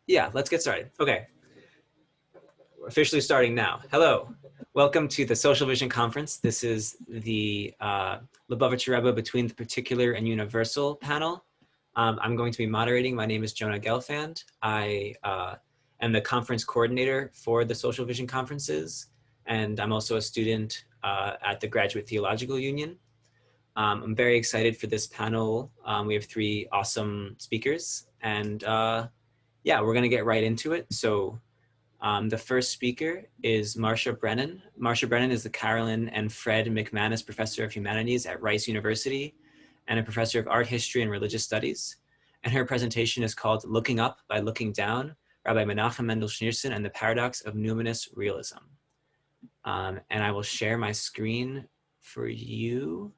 Yeah, let's get started. Okay, we're officially starting now. Hello, welcome to the Social Vision Conference. This is the Lubavitcher Rebbe Between the Particular and Universal panel. I'm going to be moderating. My name is Jonah Gelfand. I am the conference coordinator for the Social Vision Conferences, and I'm also a student at the Graduate Theological Union. I'm very excited for this panel. We have three awesome speakers, and yeah, we're going to get right into it. So the first speaker is Marcia Brennan. Marcia Brennan is the Carolyn and Fred McManus Professor of Humanities at Rice University and a Professor of Art History and Religious Studies. And her presentation is called Looking Up by Looking Down, Rabbi Menachem Mendel Schneerson and the Paradox of Numinous Realism. And I will share my screen for you.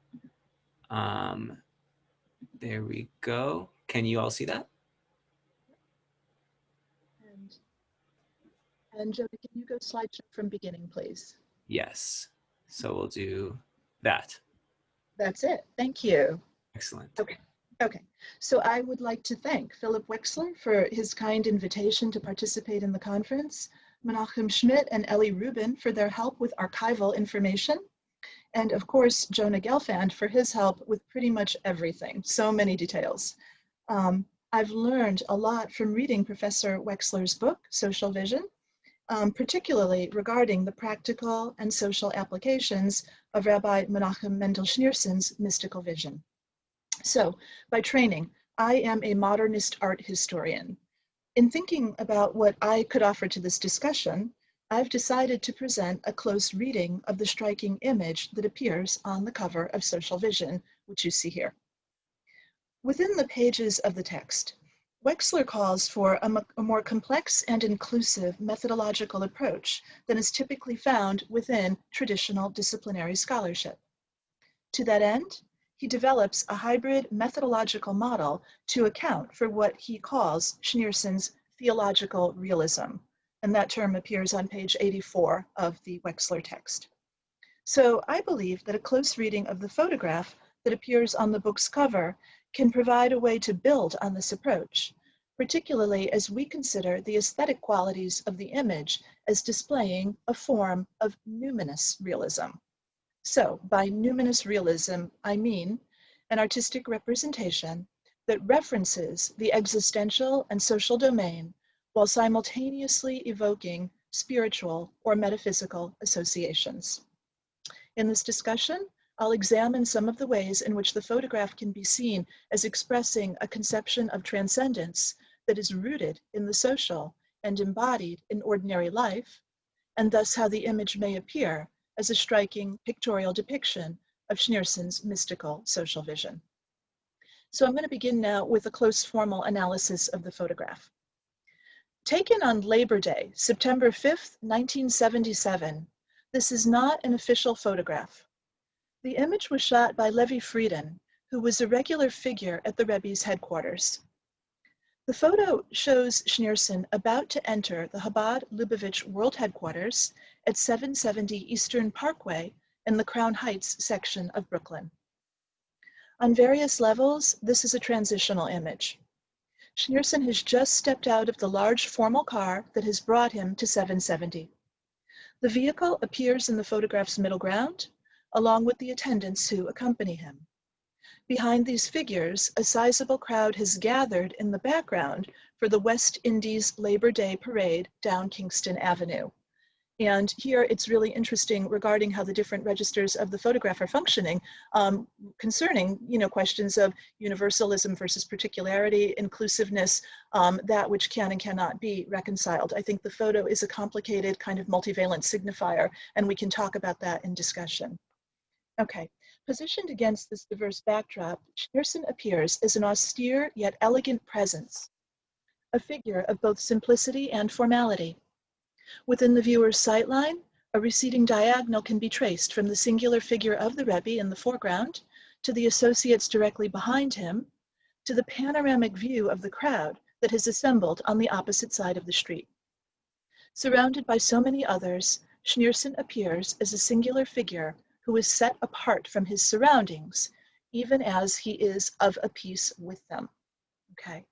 There we go. Can you all see that? And Jonah, can you go slideshow from beginning, please? Yes. So we'll do that. That's it. Thank you. Excellent. Okay. So I would like to thank Philip Wexler for his kind invitation to participate in the conference, Menachem Schmidt and Ellie Rubin for their help with archival information, and of course, Jonah Gelfand for his help with pretty much everything, so many details. I've learned a lot from reading Professor Wexler's book, Social Vision, particularly regarding the practical and social applications of Rabbi Menachem Mendel Schneerson's mystical vision. So, by training, I am a modernist art historian. In thinking about what I could offer to this discussion, I've decided to present a close reading of the striking image that appears on the cover of Social Vision, which you see here. Within the pages of the text, Wexler calls for a more complex and inclusive methodological approach than is typically found within traditional disciplinary scholarship. To that end, he develops a hybrid methodological model to account for what he calls Schneerson's theological realism, and that term appears on page 84 of the Wexler text. So I believe that a close reading of the photograph that appears on the book's cover can provide a way to build on this approach, particularly as we consider the aesthetic qualities of the image as displaying a form of numinous realism. So by numinous realism, I mean an artistic representation that references the existential and social domain while simultaneously evoking spiritual or metaphysical associations. In this discussion, I'll examine some of the ways in which the photograph can be seen as expressing a conception of transcendence that is rooted in the social and embodied in ordinary life, and thus how the image may appear as a striking pictorial depiction of Schneerson's mystical social vision. So I'm going to begin now with a close formal analysis of the photograph. Taken on Labor Day, September 5th, 1977, this is not an official photograph. The image was shot by Levi Frieden, who was a regular figure at the Rebbe's headquarters. The photo shows Schneerson about to enter the Chabad Lubavitch World Headquarters at 770 Eastern Parkway in the Crown Heights section of Brooklyn. On various levels, this is a transitional image. Schneerson has just stepped out of the large formal car that has brought him to 770. The vehicle appears in the photograph's middle ground, along with the attendants who accompany him. Behind these figures, a sizable crowd has gathered in the background for the West Indies Labor Day Parade down Kingston Avenue. And here it's really interesting regarding how the different registers of the photograph are functioning concerning, questions of universalism versus particularity, inclusiveness, that which can and cannot be reconciled. I think the photo is a complicated kind of multivalent signifier, and we can talk about that in discussion. Okay, positioned against this diverse backdrop, Schneerson appears as an austere yet elegant presence, a figure of both simplicity and formality. Within the viewer's sightline, a receding diagonal can be traced from the singular figure of the Rebbe in the foreground to the associates directly behind him, to the panoramic view of the crowd that has assembled on the opposite side of the street. Surrounded by so many others, Schneerson appears as a singular figure who is set apart from his surroundings, even as he is of a piece with them. Okay,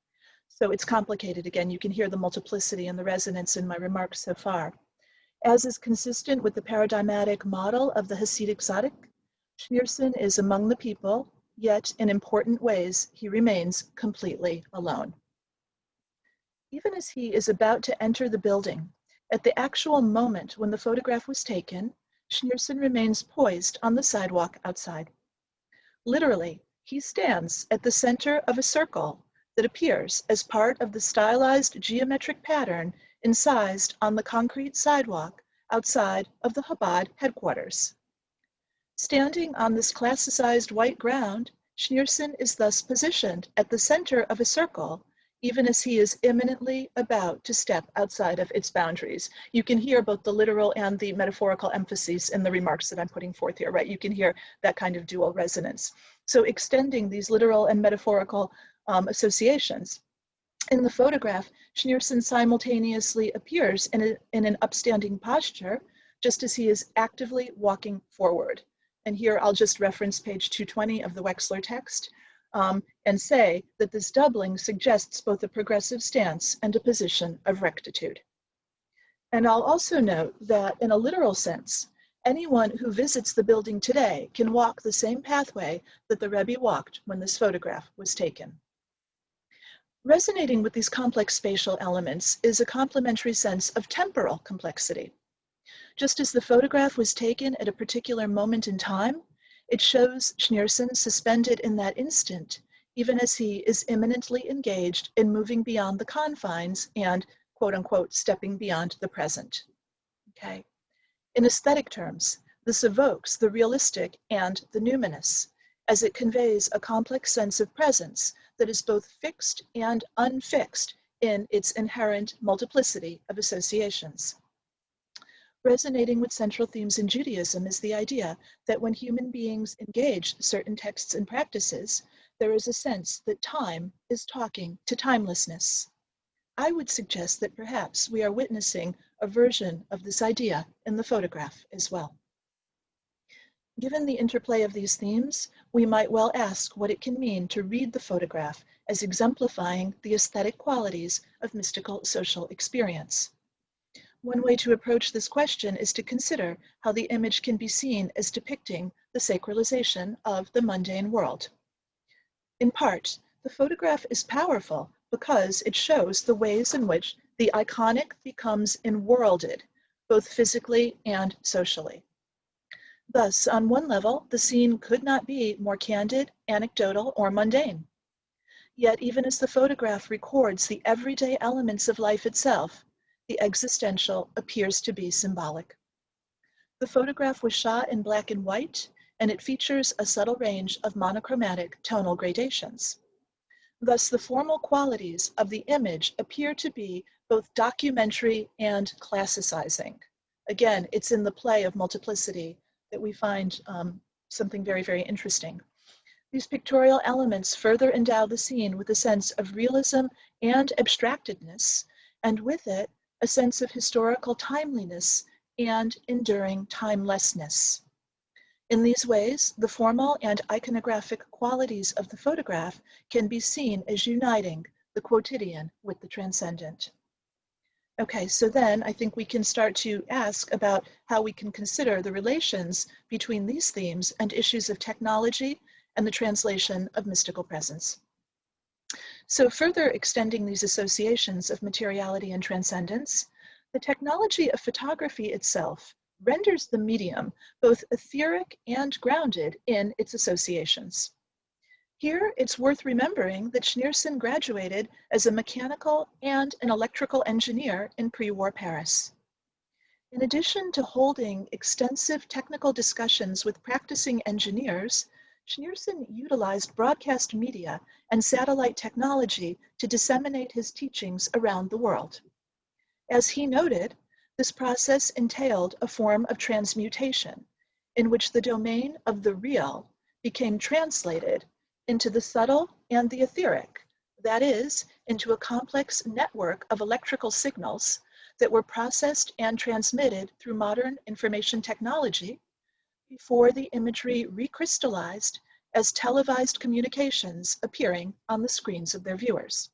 so it's complicated. Again, you can hear the multiplicity and the resonance in my remarks so far. As is consistent with the paradigmatic model of the Hasidic Tzaddik, Schneerson is among the people, yet in important ways, he remains completely alone. Even as he is about to enter the building, at the actual moment when the photograph was taken, Schneerson remains poised on the sidewalk outside. Literally, he stands at the center of a circle that appears as part of the stylized geometric pattern incised on the concrete sidewalk outside of the Chabad headquarters. Standing on this classicized white ground, Schneerson is thus positioned at the center of a circle, even as he is imminently about to step outside of its boundaries. You can hear both the literal and the metaphorical emphases in the remarks that I'm putting forth here, right? You can hear that kind of dual resonance. So extending these literal and metaphorical associations. In the photograph, Schneerson simultaneously appears in an upstanding posture, just as he is actively walking forward. And here I'll just reference page 220 of the Wexler text and say that this doubling suggests both a progressive stance and a position of rectitude. And I'll also note that in a literal sense, anyone who visits the building today can walk the same pathway that the Rebbe walked when this photograph was taken. Resonating with these complex spatial elements is a complementary sense of temporal complexity. Just as the photograph was taken at a particular moment in time, it shows Schneerson suspended in that instant, even as he is imminently engaged in moving beyond the confines and, quote unquote, stepping beyond the present. Okay. In aesthetic terms, this evokes the realistic and the numinous, as it conveys a complex sense of presence that is both fixed and unfixed in its inherent multiplicity of associations. Resonating with central themes in Judaism is the idea that when human beings engage certain texts and practices, there is a sense that time is talking to timelessness. I would suggest that perhaps we are witnessing a version of this idea in the photograph as well. Given the interplay of these themes, we might well ask what it can mean to read the photograph as exemplifying the aesthetic qualities of mystical social experience. One way to approach this question is to consider how the image can be seen as depicting the sacralization of the mundane world. In part, the photograph is powerful because it shows the ways in which the iconic becomes enworlded, both physically and socially. Thus, on one level, the scene could not be more candid, anecdotal, or mundane. Yet, even as the photograph records the everyday elements of life itself, the existential appears to be symbolic. The photograph was shot in black and white, and it features a subtle range of monochromatic tonal gradations. Thus, the formal qualities of the image appear to be both documentary and classicizing. Again, it's in the play of multiplicity that we find something very, very interesting. These pictorial elements further endow the scene with a sense of realism and abstractedness, and with it, a sense of historical timeliness and enduring timelessness. In these ways, the formal and iconographic qualities of the photograph can be seen as uniting the quotidian with the transcendent. Okay, so then I think we can start to ask about how we can consider the relations between these themes and issues of technology and the translation of mystical presence. So further extending these associations of materiality and transcendence, the technology of photography itself renders the medium both etheric and grounded in its associations. Here, it's worth remembering that Schneerson graduated as a mechanical and an electrical engineer in pre-war Paris. In addition to holding extensive technical discussions with practicing engineers, Schneerson utilized broadcast media and satellite technology to disseminate his teachings around the world. As he noted, this process entailed a form of transmutation in which the domain of the real became translated into the subtle and the etheric, that is, into a complex network of electrical signals that were processed and transmitted through modern information technology before the imagery recrystallized as televised communications appearing on the screens of their viewers.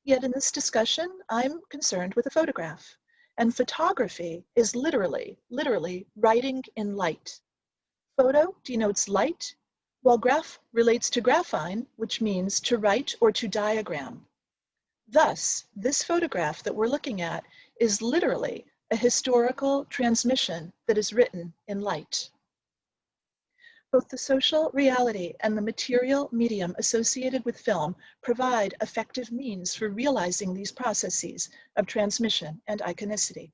Yet in this discussion, I'm concerned with a photograph, and photography is literally writing in light. Photo denotes light, while graph relates to graphine, which means to write or to diagram. Thus, this photograph that we're looking at is literally a historical transmission that is written in light. Both the social reality and the material medium associated with film provide effective means for realizing these processes of transmission and iconicity.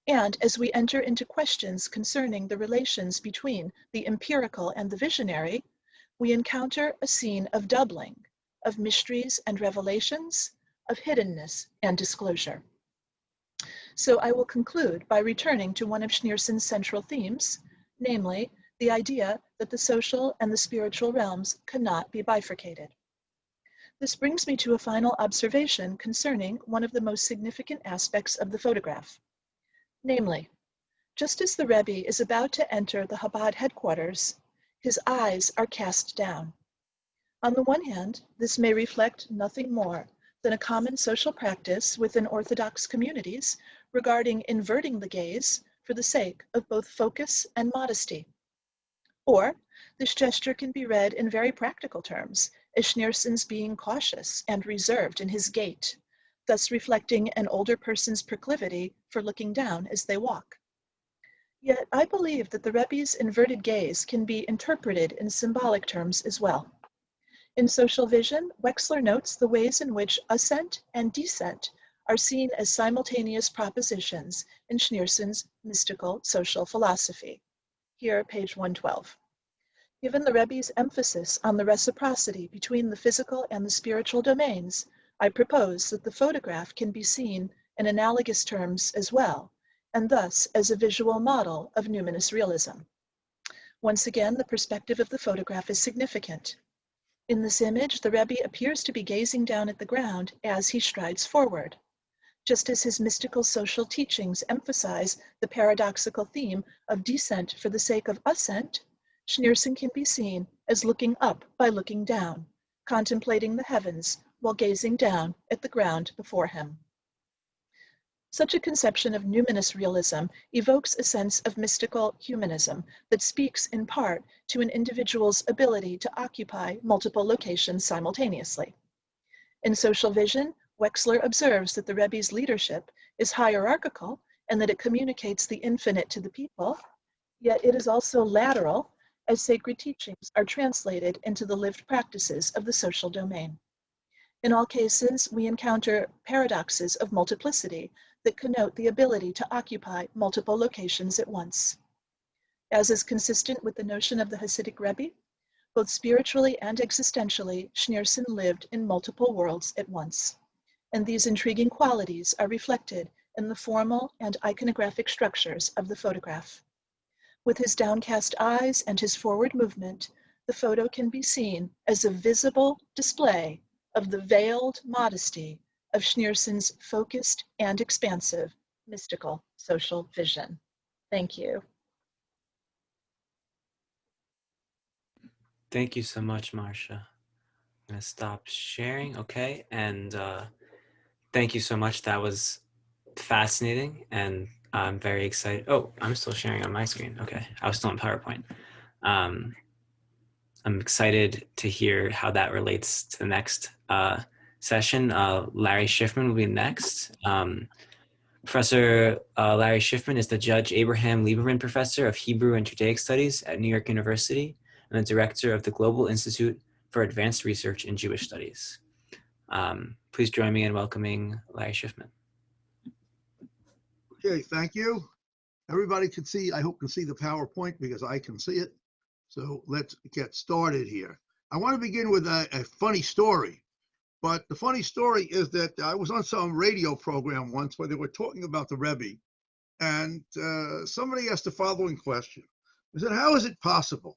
And as we enter into questions concerning the relations between the empirical and the visionary, we encounter a scene of doubling, of mysteries and revelations, of hiddenness and disclosure. So I will conclude by returning to one of Schneerson's central themes, namely, the idea that the social and the spiritual realms cannot be bifurcated. This brings me to a final observation concerning one of the most significant aspects of the photograph. Namely, just as the Rebbe is about to enter the Chabad headquarters, his eyes are cast down. On the one hand, this may reflect nothing more than a common social practice within Orthodox communities regarding inverting the gaze for the sake of both focus and modesty. Or this gesture can be read in very practical terms, as Schneerson's being cautious and reserved in his gait, thus reflecting an older person's proclivity for looking down as they walk. Yet I believe that the Rebbe's inverted gaze can be interpreted in symbolic terms as well. In Social Vision, Wexler notes the ways in which ascent and descent are seen as simultaneous propositions in Schneerson's mystical social philosophy. Here, page 112. Given the Rebbe's emphasis on the reciprocity between the physical and the spiritual domains, I propose that the photograph can be seen in analogous terms as well, and thus as a visual model of numinous realism. Once again, the perspective of the photograph is significant. In this image, the Rebbe appears to be gazing down at the ground as he strides forward. Just as his mystical social teachings emphasize the paradoxical theme of descent for the sake of ascent, Schneerson can be seen as looking up by looking down, contemplating the heavens while gazing down at the ground before him. Such a conception of numinous realism evokes a sense of mystical humanism that speaks in part to an individual's ability to occupy multiple locations simultaneously. In Social Vision, Wexler observes that the Rebbe's leadership is hierarchical and that it communicates the infinite to the people, yet it is also lateral as sacred teachings are translated into the lived practices of the social domain. In all cases, we encounter paradoxes of multiplicity that connote the ability to occupy multiple locations at once. As is consistent with the notion of the Hasidic Rebbe, both spiritually and existentially, Schneerson lived in multiple worlds at once. And these intriguing qualities are reflected in the formal and iconographic structures of the photograph. With his downcast eyes and his forward movement, the photo can be seen as a visible display of the veiled modesty of Schneerson's focused and expansive mystical social vision. Thank you. Thank you so much, Marcia. I'm gonna stop sharing, okay? And thank you so much. That was fascinating, and I'm very excited. Oh, I'm still sharing on my screen. Okay, I was still in PowerPoint. I'm excited to hear how that relates to the next session. Larry Schiffman will be next. Professor Larry Schiffman is the Judge Abraham Lieberman Professor of Hebrew and Judaic Studies at New York University and the Director of the Global Institute for Advanced Research in Jewish Studies. Please join me in welcoming Larry Schiffman. Okay, thank you. Everybody can see, I hope can see the PowerPoint because I can see it. So let's get started here. I want to begin with a funny story. But the funny story is that I was on some radio program once where they were talking about the Rebbe. And somebody asked the following question. They said, how is it possible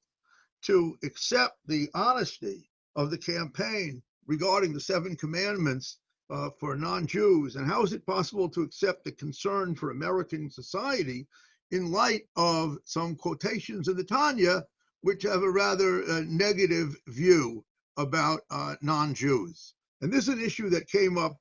to accept the honesty of the campaign regarding the 7 commandments for non-Jews? And how is it possible to accept the concern for American society in light of some quotations in the Tanya which have a rather negative view about non-Jews. And this is an issue that came up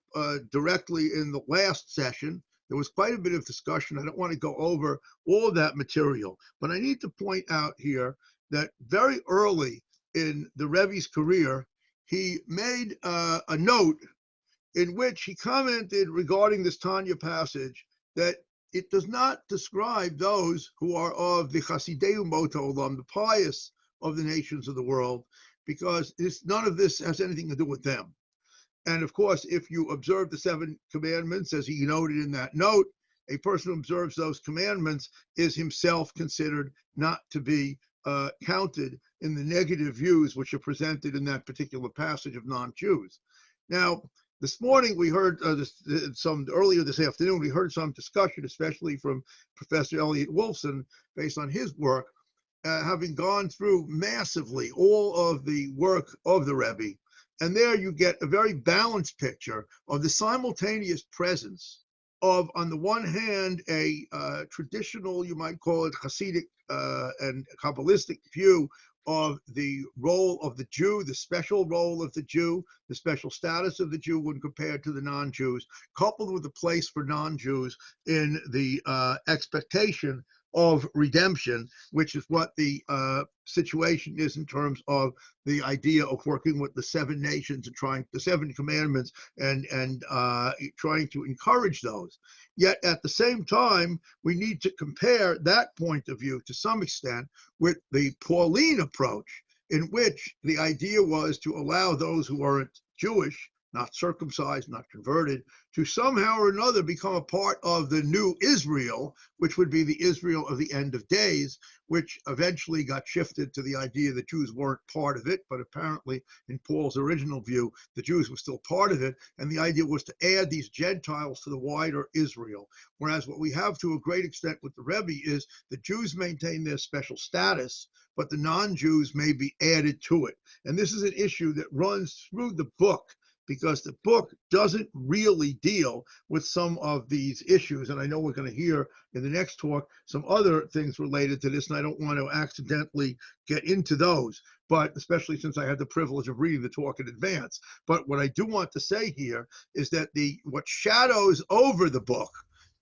directly in the last session. There was quite a bit of discussion. I don't want to go over all of that material, but I need to point out here that very early in the Rebbe's career, he made a note in which he commented regarding this Tanya passage that it does not describe those who are of the Chasidei Umot Ha'olam, the pious of the nations of the world, because none of this has anything to do with them. And of course, if you observe the 7 commandments, as he noted in that note, a person who observes those commandments is himself considered not to be counted in the negative views which are presented in that particular passage of non-Jews. Now, this morning we heard earlier this afternoon, we heard some discussion, especially from Professor Elliot Wolfson, based on his work, having gone through massively all of the work of the Rebbe. And there you get a very balanced picture of the simultaneous presence of, on the one hand, a traditional, you might call it Hasidic and Kabbalistic view of the role of the Jew, the special role of the Jew, the special status of the Jew when compared to the non-Jews, coupled with the place for non-Jews in the expectation of redemption, which is what the situation is in terms of the idea of working with the 7 nations and trying the 7 commandments and trying to encourage those. Yet at the same time, we need to compare that point of view to some extent with the Pauline approach, in which the idea was to allow those who aren't Jewish, not circumcised, not converted, to somehow or another become a part of the new Israel, which would be the Israel of the end of days, which eventually got shifted to the idea that Jews weren't part of it, but apparently in Paul's original view, the Jews were still part of it, and the idea was to add these Gentiles to the wider Israel. Whereas what we have to a great extent with the Rebbe is the Jews maintain their special status, but the non-Jews may be added to it. And this is an issue that runs through the book, because the book doesn't really deal with some of these issues. And I know we're going to hear in the next talk some other things related to this, and I don't want to accidentally get into those, but especially since I had the privilege of reading the talk in advance. But what I do want to say here is that what shadows over the book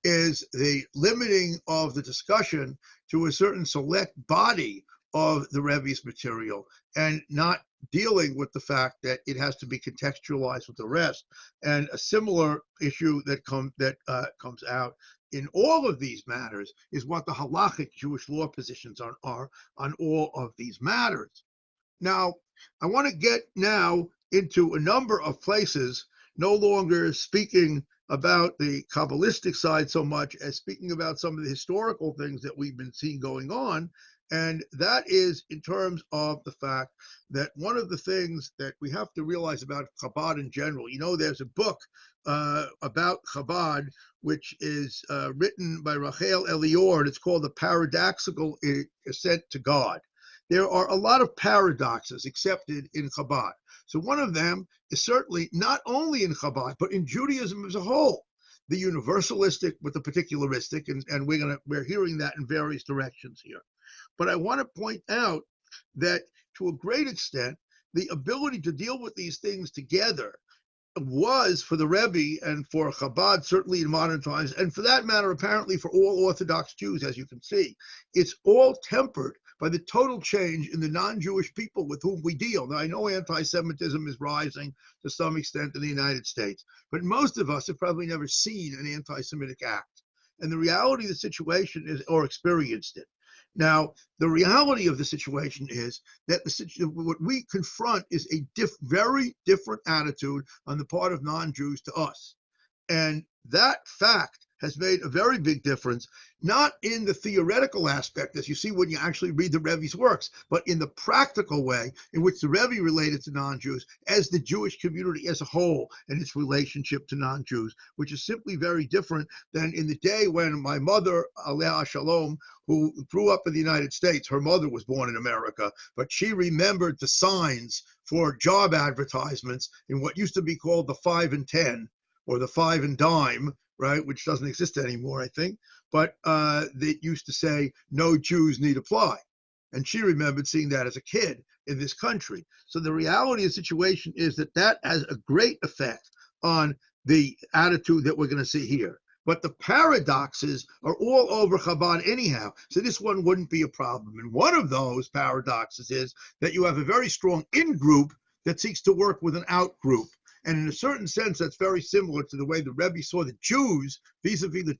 is the limiting of the discussion to a certain select body of the Rebbe's material, and not dealing with the fact that it has to be contextualized with the rest. And a similar issue that comes out in all of these matters is what the halachic Jewish law positions are on all of these matters. Now, I want to get now into a number of places, no longer speaking about the Kabbalistic side so much as speaking about some of the historical things that we've been seeing going on. And that is in terms of the fact that one of the things that we have to realize about Chabad in general, there's a book about Chabad, which is written by Rachel Elior, and it's called The Paradoxical Ascent to God. There are a lot of paradoxes accepted in Chabad. So one of them is certainly not only in Chabad, but in Judaism as a whole, the universalistic with the particularistic, and we're hearing that in various directions here. But I want to point out that to a great extent, the ability to deal with these things together was for the Rebbe and for Chabad, certainly in modern times, and for that matter, apparently for all Orthodox Jews, as you can see. It's all tempered by the total change in the non-Jewish people with whom we deal. Now, I know anti-Semitism is rising to some extent in the United States, but most of us have probably never seen an anti-Semitic act. And the reality of the situation is, or experienced it. Now, the reality of the situation is that what we confront is a very different attitude on the part of non-Jews to us. And that fact has made a very big difference, not in the theoretical aspect, as you see when you actually read the Rebbe's works, but in the practical way in which the Rebbe related to non-Jews as the Jewish community as a whole and its relationship to non-Jews, which is simply very different than in the day when my mother, Aleh Shalom, who grew up in the United States, her mother was born in America, but she remembered the signs for job advertisements in what used to be called the 5 and 10, or the 5 and dime, right, which doesn't exist anymore, I think, but that used to say, no Jews need apply. And she remembered seeing that as a kid in this country. So the reality of the situation is that that has a great effect on the attitude that we're going to see here. But the paradoxes are all over Chabad anyhow. So this one wouldn't be a problem. And one of those paradoxes is that you have a very strong in-group that seeks to work with an out-group. And in a certain sense, that's very similar to the way the Rebbe saw the Jews vis-a-vis the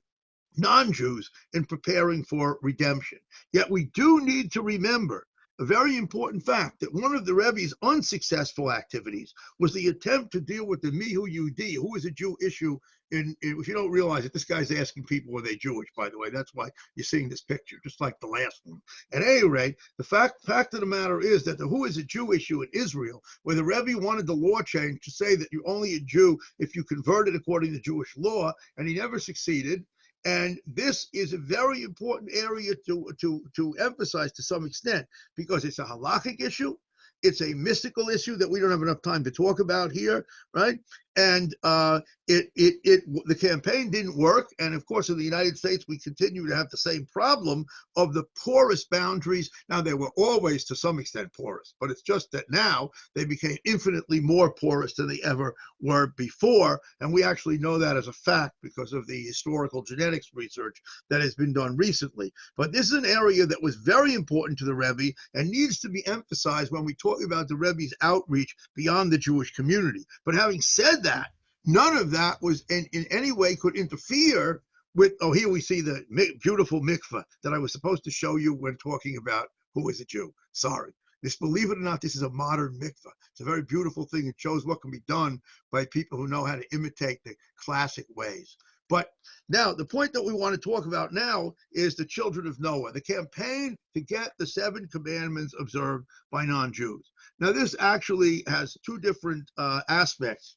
non-Jews in preparing for redemption. Yet we do need to remember a very important fact that one of the Rebbe's unsuccessful activities was the attempt to deal with the Mihu Yehudi, who is a Jew issue. If you don't realize it, this guy's asking people, are they Jewish, by the way? That's why you're seeing this picture, just like the last one. At any rate, the fact of the matter is that the who is a Jew issue in Israel, where the Rebbe wanted the law change to say that you're only a Jew if you converted according to Jewish law, and he never succeeded. And this is a very important area to emphasize to some extent, because it's a halakhic issue. It's a mystical issue that we don't have enough time to talk about here, right? And the campaign didn't work. And of course, in the United States, we continue to have the same problem of the porous boundaries. Now, they were always to some extent porous, but it's just that now they became infinitely more porous than they ever were before. And we actually know that as a fact because of the historical genetics research that has been done recently. But this is an area that was very important to the Rebbe and needs to be emphasized when we talk about the Rebbe's outreach beyond the Jewish community. But having said that, none of that was in any way could interfere with, oh, here we see the beautiful mikveh that I was supposed to show you when talking about who is a Jew. Sorry. Believe it or not, this is a modern mikveh. It's a very beautiful thing. It shows what can be done by people who know how to imitate the classic ways. But now, the point that we want to talk about now is the children of Noah, the campaign to get the 7 commandments observed by non-Jews. Now, this actually has 2 different aspects.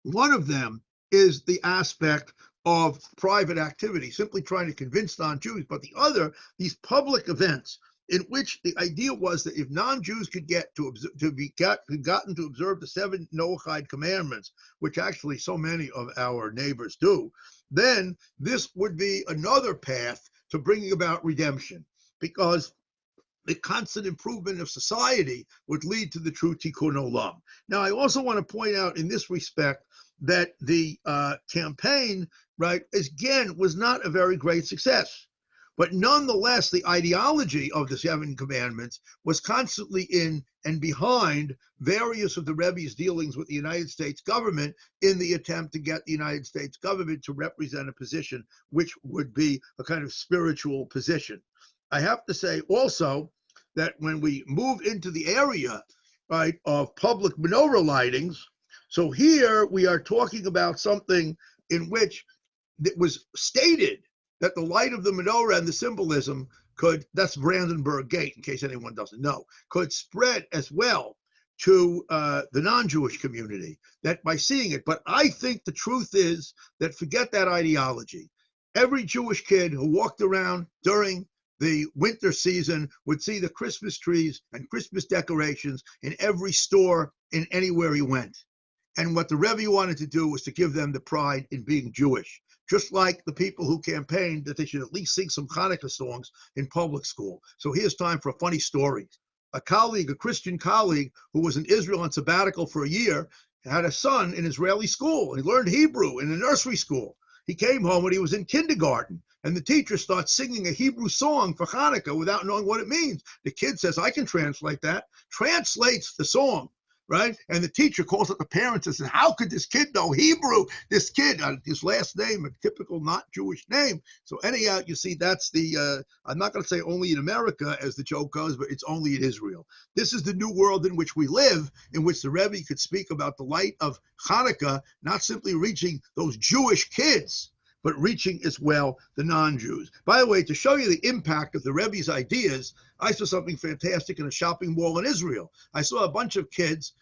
One of them is the aspect of private activity, simply trying to convince non-Jews, but the other, these public events in which the idea was that if non-Jews could gotten to observe the 7 Noahide commandments, which actually so many of our neighbors do, then this would be another path to bringing about redemption, because the constant improvement of society would lead to the true tikkun olam. Now, I also want to point out in this respect that the campaign, right, again, was not a very great success. But nonetheless, the ideology of the 7 commandments was constantly in and behind various of the Rebbe's dealings with the United States government in the attempt to get the United States government to represent a position which would be a kind of spiritual position. I have to say also that when we move into the area, right, of public menorah lightings, so here we are talking about something in which it was stated that the light of the menorah and the symbolism could, that's Brandenburg Gate, in case anyone doesn't know, could spread as well to the non-Jewish community, that by seeing it. But I think the truth is that forget that ideology. Every Jewish kid who walked around during the winter season would see the Christmas trees and Christmas decorations in every store in anywhere he went. And what the Rebbe wanted to do was to give them the pride in being Jewish, just like the people who campaigned that they should at least sing some Hanukkah songs in public school. So here's time for a funny story. A Christian colleague who was in Israel on sabbatical for a year, had a son in Israeli school. He learned Hebrew in a nursery school. He came home when he was in kindergarten, and the teacher starts singing a Hebrew song for Hanukkah without knowing what it means. The kid says, I can translate that, translates the song, right? And the teacher calls up the parents and says, how could this kid know Hebrew? This kid, his last name, a typical not Jewish name. So anyhow, you see, that's the, I'm not going to say only in America, as the joke goes, but it's only in Israel. This is the new world in which we live, in which the Rebbe could speak about the light of Hanukkah, not simply reaching those Jewish kids, but reaching as well the non-Jews. By the way, to show you the impact of the Rebbe's ideas, I saw something fantastic in a shopping mall in Israel. I saw a bunch of kids,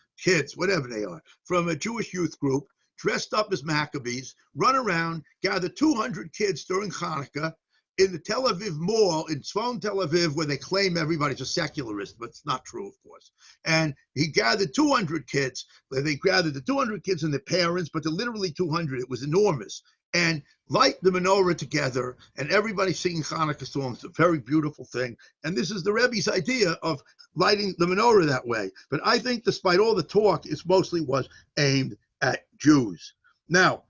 whatever they are, from a Jewish youth group, dressed up as Maccabees, run around, gather 200 kids during Hanukkah in the Tel Aviv Mall, in Tzfon Tel Aviv, where they claim everybody's a secularist, but it's not true, of course. And he gathered 200 kids. They gathered the 200 kids and their parents, but they're literally 200. It was enormous. And light the menorah together, and everybody singing Hanukkah songs. It's a very beautiful thing. And this is the Rebbe's idea of lighting the menorah that way. But I think despite all the talk, it mostly was aimed at Jews. Now,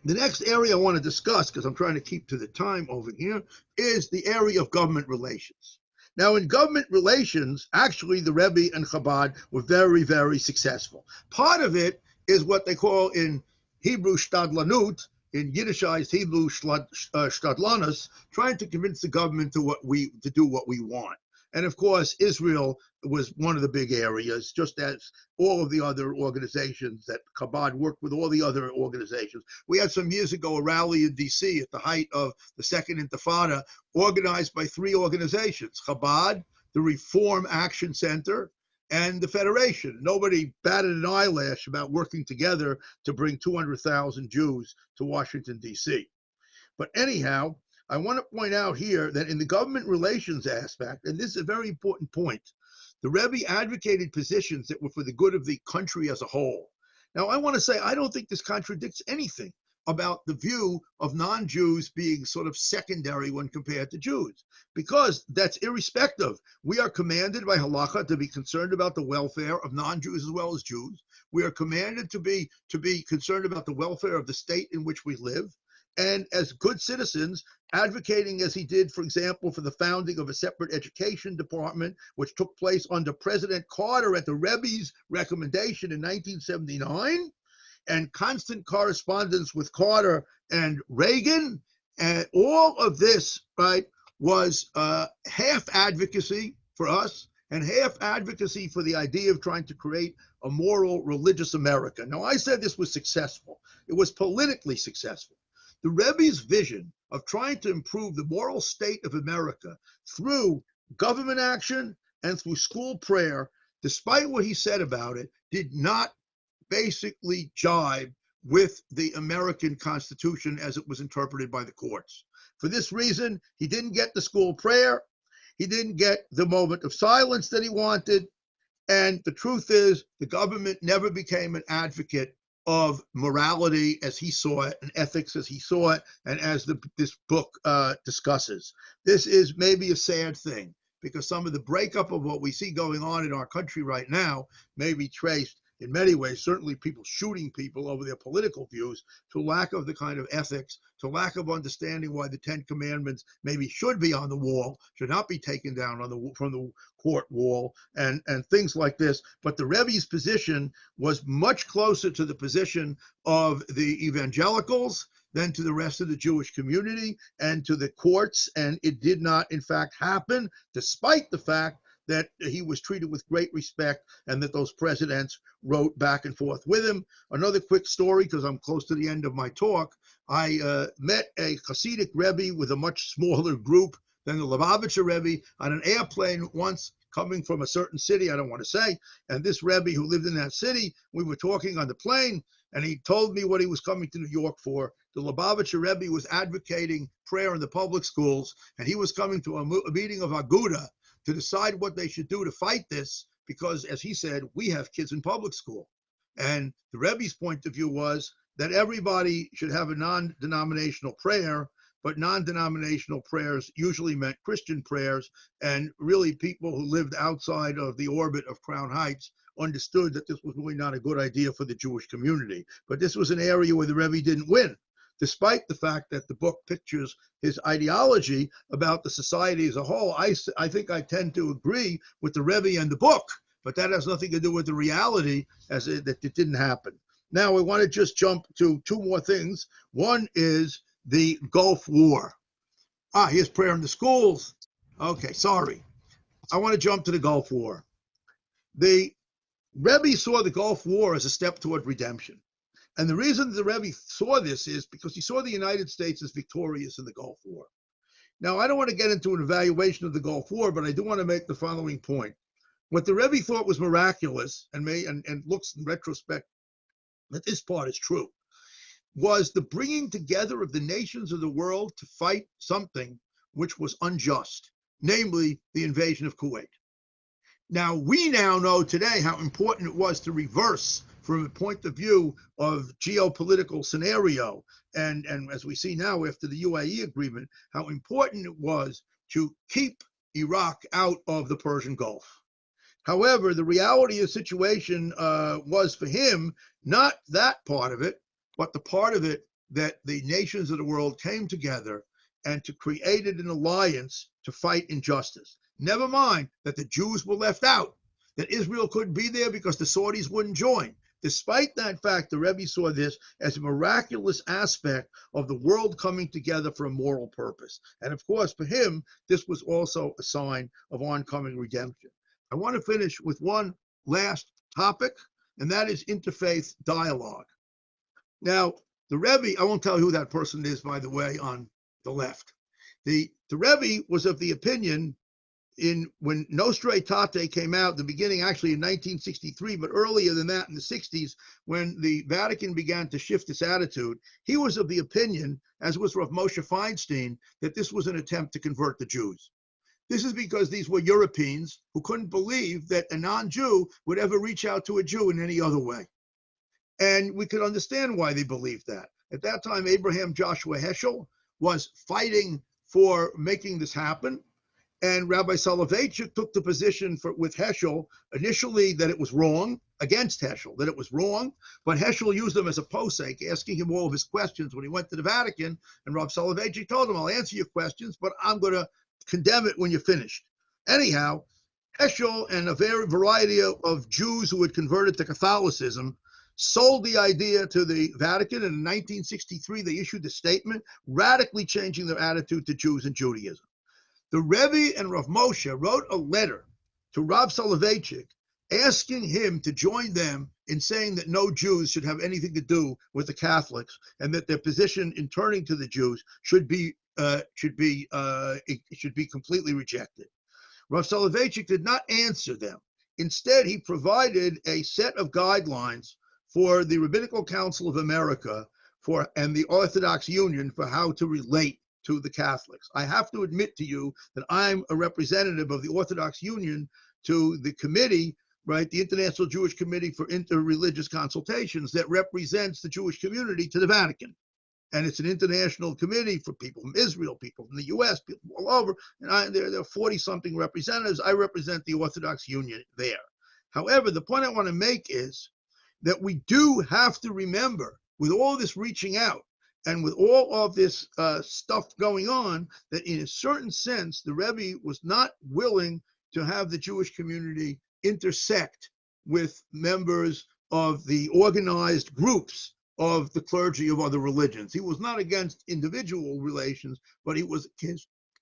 the next area I want to discuss, because I'm trying to keep to the time over here, is the area of government relations. Now, in government relations, actually, the Rebbe and Chabad were very, very successful. Part of it is what they call in Hebrew shtadlanut, in Yiddishized Hebrew shtadlanus, trying to convince the government to do what we want. And of course, Israel was one of the big areas, just as all of the other organizations that Chabad worked with, all the other organizations. We had some years ago a rally in DC at the height of the Second Intifada, organized by 3 organizations: Chabad, the Reform Action Center, and the Federation. Nobody batted an eyelash about working together to bring 200,000 Jews to Washington, D.C. But anyhow, I want to point out here that in the government relations aspect, and this is a very important point, the Rebbe advocated positions that were for the good of the country as a whole. Now, I want to say, I don't think this contradicts anything about the view of non-Jews being sort of secondary when compared to Jews, because that's irrespective. We are commanded by halacha to be concerned about the welfare of non-Jews as well as Jews. We are commanded to be concerned about the welfare of the state in which we live. And as good citizens, advocating as he did, for example, for the founding of a separate education department, which took place under President Carter at the Rebbe's recommendation in 1979, and constant correspondence with Carter and Reagan, and all of this, right, was half advocacy for us and half advocacy for the idea of trying to create a moral, religious America. Now, I said this was successful. It was politically successful. The Rebbe's vision of trying to improve the moral state of America through government action and through school prayer, despite what he said about it, did not basically jibe with the American Constitution as it was interpreted by the courts. For this reason, he didn't get the school prayer, he didn't get the moment of silence that he wanted, and the truth is, the government never became an advocate of morality as he saw it, and ethics as he saw it, and as this book discusses. This is maybe a sad thing, because some of the breakup of what we see going on in our country right now may be traced in many ways, certainly people shooting people over their political views, to lack of the kind of ethics, to lack of understanding why the 10 Commandments maybe should be on the wall, should not be taken down from the court wall, and things like this. But the Rebbe's position was much closer to the position of the evangelicals than to the rest of the Jewish community and to the courts, and it did not, in fact, happen, despite the fact that he was treated with great respect and that those presidents wrote back and forth with him. Another quick story, because I'm close to the end of my talk. I met a Hasidic Rebbe with a much smaller group than the Lubavitcher Rebbe on an airplane once, coming from a certain city, I don't want to say, and this Rebbe who lived in that city, we were talking on the plane, and he told me what he was coming to New York for. The Lubavitcher Rebbe was advocating prayer in the public schools, and he was coming to a meeting of Aguda to decide what they should do to fight this, because, as he said, we have kids in public school. And the Rebbe's point of view was that everybody should have a non-denominational prayer, but non-denominational prayers usually meant Christian prayers, and really people who lived outside of the orbit of Crown Heights understood that this was really not a good idea for the Jewish community. But this was an area where the Rebbe didn't win, despite the fact that the book pictures his ideology about the society as a whole. I think I tend to agree with the Rebbe and the book, but that has nothing to do with the reality that it didn't happen. Now, we want to just jump to 2 more things. One is the Gulf War. Here's prayer in the schools. Okay, sorry. I want to jump to the Gulf War. The Rebbe saw the Gulf War as a step toward redemption. And the reason the Rebbe saw this is because he saw the United States as victorious in the Gulf War. Now, I don't want to get into an evaluation of the Gulf War, but I do want to make the following point. What the Rebbe thought was miraculous, and looks in retrospect that this part is true. was the bringing together of the nations of the world to fight something which was unjust, namely the invasion of Kuwait. Now, we now know today how important it was to reverse from a point of view of geopolitical scenario, and as we see now after the UAE agreement, how important it was to keep Iraq out of the Persian Gulf. However, the reality of the situation was for him not that part of it, but the part of it that the nations of the world came together and to create an alliance to fight injustice. Never mind that the Jews were left out, that Israel couldn't be there because the Saudis wouldn't join. Despite that fact, the Rebbe saw this as a miraculous aspect of the world coming together for a moral purpose. And of course, for him, this was also a sign of oncoming redemption. I want to finish with one last topic, and that is interfaith dialogue. Now, the Rebbe, I won't tell you who that person is, by the way, on the left. The Rebbe was of the opinion when Nostra Aetate came out, the beginning actually in 1963, but earlier than that in the 60s, when the Vatican began to shift its attitude, he was of the opinion, as was Rav Moshe Feinstein, that this was an attempt to convert the Jews. This is because these were Europeans who couldn't believe that a non-Jew would ever reach out to a Jew in any other way. And we could understand why they believed that. At that time, Abraham Joshua Heschel was fighting for making this happen. And Rabbi Soloveitchik took the position with Heschel initially that it was wrong, against Heschel, that it was wrong, but Heschel used him as a posek, asking him all of his questions when he went to the Vatican, and Rabbi Soloveitchik told him, I'll answer your questions, but I'm going to condemn it when you're finished. Anyhow, Heschel and a variety of Jews who had converted to Catholicism sold the idea to the Vatican, and in 1963 they issued a statement radically changing their attitude to Jews and Judaism. The Rebbe and Rav Moshe wrote a letter to Rav Soloveitchik asking him to join them in saying that no Jews should have anything to do with the Catholics and that their position in turning to the Jews should be completely rejected. Rav Soloveitchik did not answer them. Instead, he provided a set of guidelines for the Rabbinical Council of America and the Orthodox Union for how to relate to the Catholics. I have to admit to you that I'm a representative of the Orthodox Union to the committee, right, the International Jewish Committee for Interreligious Consultations that represents the Jewish community to the Vatican. And it's an international committee for people from Israel, people from the US, people all over. And there are 40-something representatives. I represent the Orthodox Union there. However, the point I want to make is that we do have to remember, with all this reaching out, and with all of this stuff going on, that in a certain sense, the Rebbe was not willing to have the Jewish community intersect with members of the organized groups of the clergy of other religions. He was not against individual relations, but he was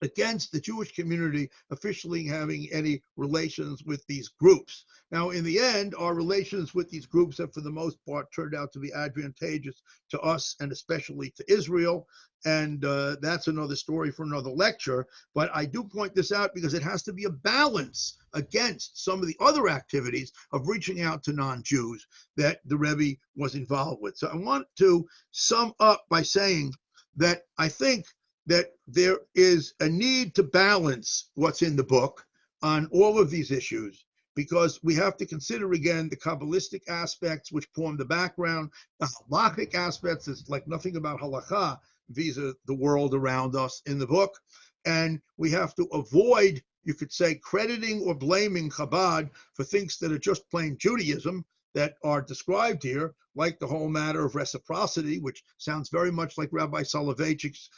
against the Jewish community officially having any relations with these groups. Now, in the end, our relations with these groups have, for the most part, turned out to be advantageous to us and especially to Israel. And that's another story for another lecture. But I do point this out because it has to be a balance against some of the other activities of reaching out to non-Jews that the Rebbe was involved with. So I want to sum up by saying that I think that there is a need to balance what's in the book on all of these issues, because we have to consider again the Kabbalistic aspects which form the background, the halachic aspects. It's like nothing about halakha vis-a-vis the world around us in the book. And we have to avoid, you could say, crediting or blaming Chabad for things that are just plain Judaism that are described here, like the whole matter of reciprocity, which sounds very much like Rabbi Soloveitchik's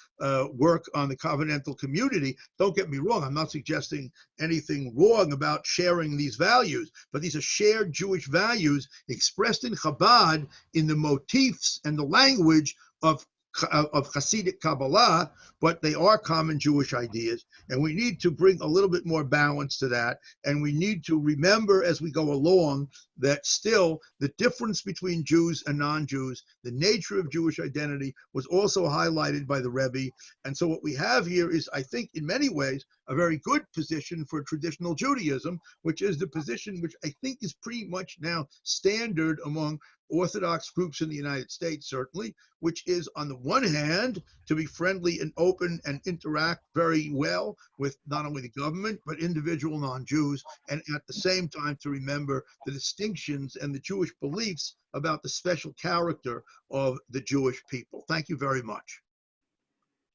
work on the covenantal community. Don't get me wrong, I'm not suggesting anything wrong about sharing these values, but these are shared Jewish values expressed in Chabad in the motifs and the language of Hasidic Kabbalah, but they are common Jewish ideas, and we need to bring a little bit more balance to that, and we need to remember as we go along that still the difference between Jews and non-Jews, the nature of Jewish identity, was also highlighted by the Rebbe. And so what we have here is, I think, in many ways, a very good position for traditional Judaism, which is the position which I think is pretty much now standard among Orthodox groups in the United States, certainly, which is, on the one hand, to be friendly and open and interact very well with not only the government, but individual non-Jews, and at the same time to remember the distinctions and the Jewish beliefs about the special character of the Jewish people. Thank you very much.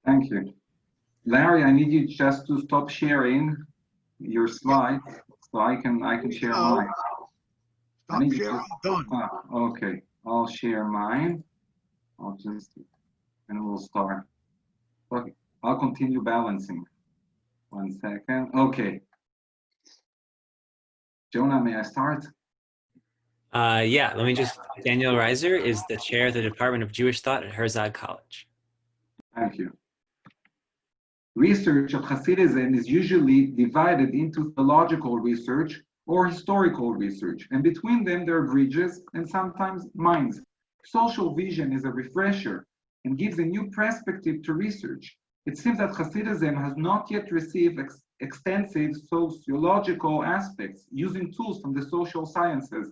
Thank you. Larry, I need you just to stop sharing your slides so I can share mine. Stop sharing, done. Okay, I'll share mine. And we'll start. Okay, I'll continue balancing. 1 second. Okay. Jonah, may I start? Yeah, let me just, Daniel Reiser is the chair of the Department of Jewish Thought at Herzog College. Thank you. Research of Hasidism is usually divided into theological research or historical research, and between them there are bridges and sometimes mines. Social vision is a refresher and gives a new perspective to research. It seems that Hasidism has not yet received extensive sociological aspects using tools from the social sciences.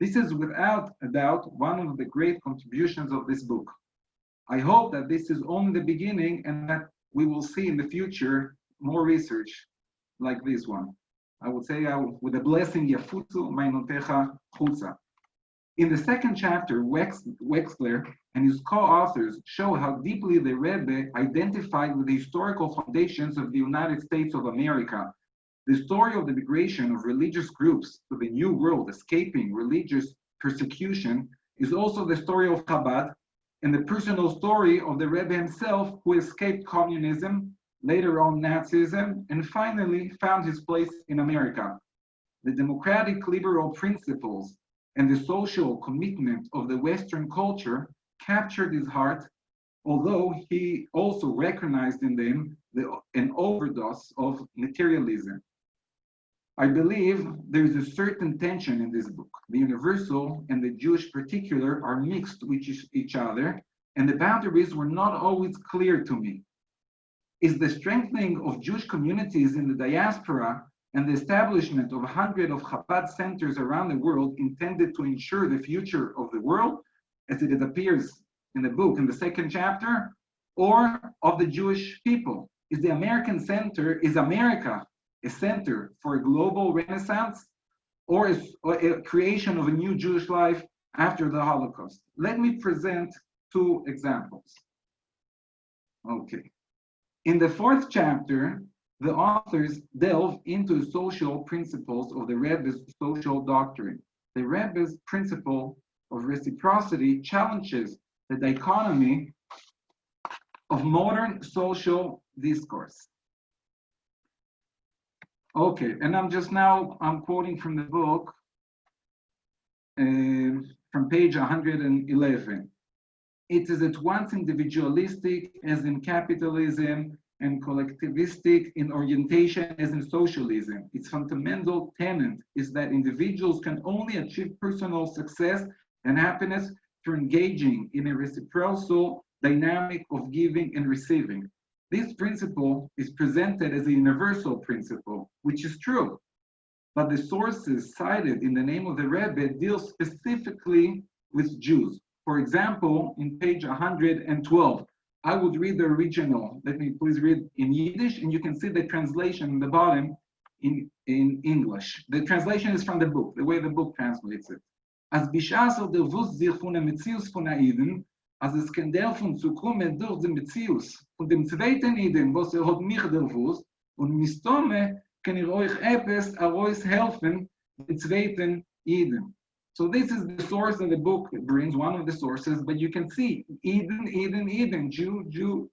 This is without a doubt one of the great contributions of this book. I hope that this is only the beginning and that we will see in the future more research like this one. I would say with a blessing, Yafutzu Mainotecha Chutza. In the second chapter, Wexler and his co-authors show how deeply the Rebbe identified with the historical foundations of the United States of America. The story of the migration of religious groups to the New World, escaping religious persecution, is also the story of Chabad and the personal story of the Rebbe himself, who escaped communism, later on Nazism, and finally found his place in America. The democratic liberal principles and the social commitment of the Western culture captured his heart, although he also recognized in them an overdose of materialism. I believe there is a certain tension in this book. The universal and the Jewish particular are mixed with each other, and the boundaries were not always clear to me. Is the strengthening of Jewish communities in the diaspora and the establishment of hundreds of Chabad centers around the world intended to ensure the future of the world, as it appears in the book in the second chapter, or of the Jewish people? Is the American center, is America a center for a global renaissance, or is a creation of a new Jewish life after the Holocaust? Let me present two examples. Okay. In the fourth chapter, the authors delve into social principles of the Rebbe's social doctrine. The Rebbe's principle of reciprocity challenges the dichotomy of modern social discourse. Okay, and I'm quoting from the book from page 111. It is at once individualistic as in capitalism and collectivistic in orientation as in socialism. Its fundamental tenet is that individuals can only achieve personal success and happiness through engaging in a reciprocal dynamic of giving and receiving. This principle is presented as a universal principle, which is true, but the sources cited in the name of the Rebbe deal specifically with Jews. For example, in page 112, I would read the original. Let me please read in Yiddish, and you can see the translation in the bottom in English. The translation is from the book, the way the book translates it. As bishas der Wus sich von der Metzius von Aiden, als es kann davon zu kommen durch die Metzius von dem zweiten Iden, was hat mich der Wus, und mistome kann euch etwas euch helfen, den zweiten Iden. So this is the source that the book brings, one of the sources, but you can see Eden, Jew.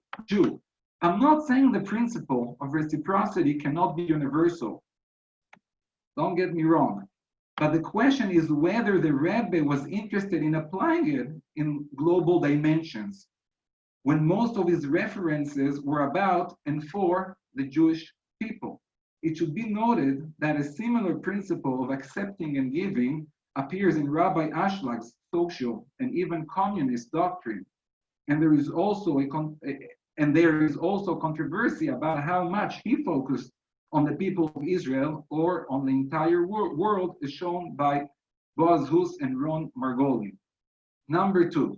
I'm not saying the principle of reciprocity cannot be universal. Don't get me wrong. But the question is whether the Rebbe was interested in applying it in global dimensions, when most of his references were about and for the Jewish people. It should be noted that a similar principle of accepting and giving appears in Rabbi Ashлаг's social and even communist doctrine. And there is also controversy about how much he focused on the people of Israel or on the entire world, as shown by Boaz Hus and Ron Margolin. Number two,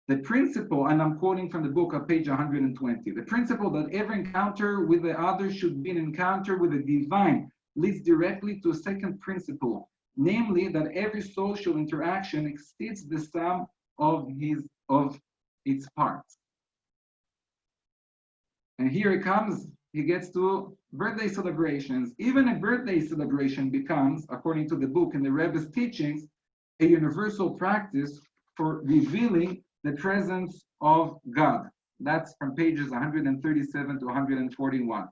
the principle, and I'm quoting from the book on page 120, the principle that every encounter with the other should be an encounter with the divine leads directly to a second principle, namely that every social interaction exceeds the sum of its parts. And here it comes, he gets to birthday celebrations. Even a birthday celebration becomes, according to the book and the Rebbe's teachings, a universal practice for revealing the presence of God. That's from pages 137 to 141.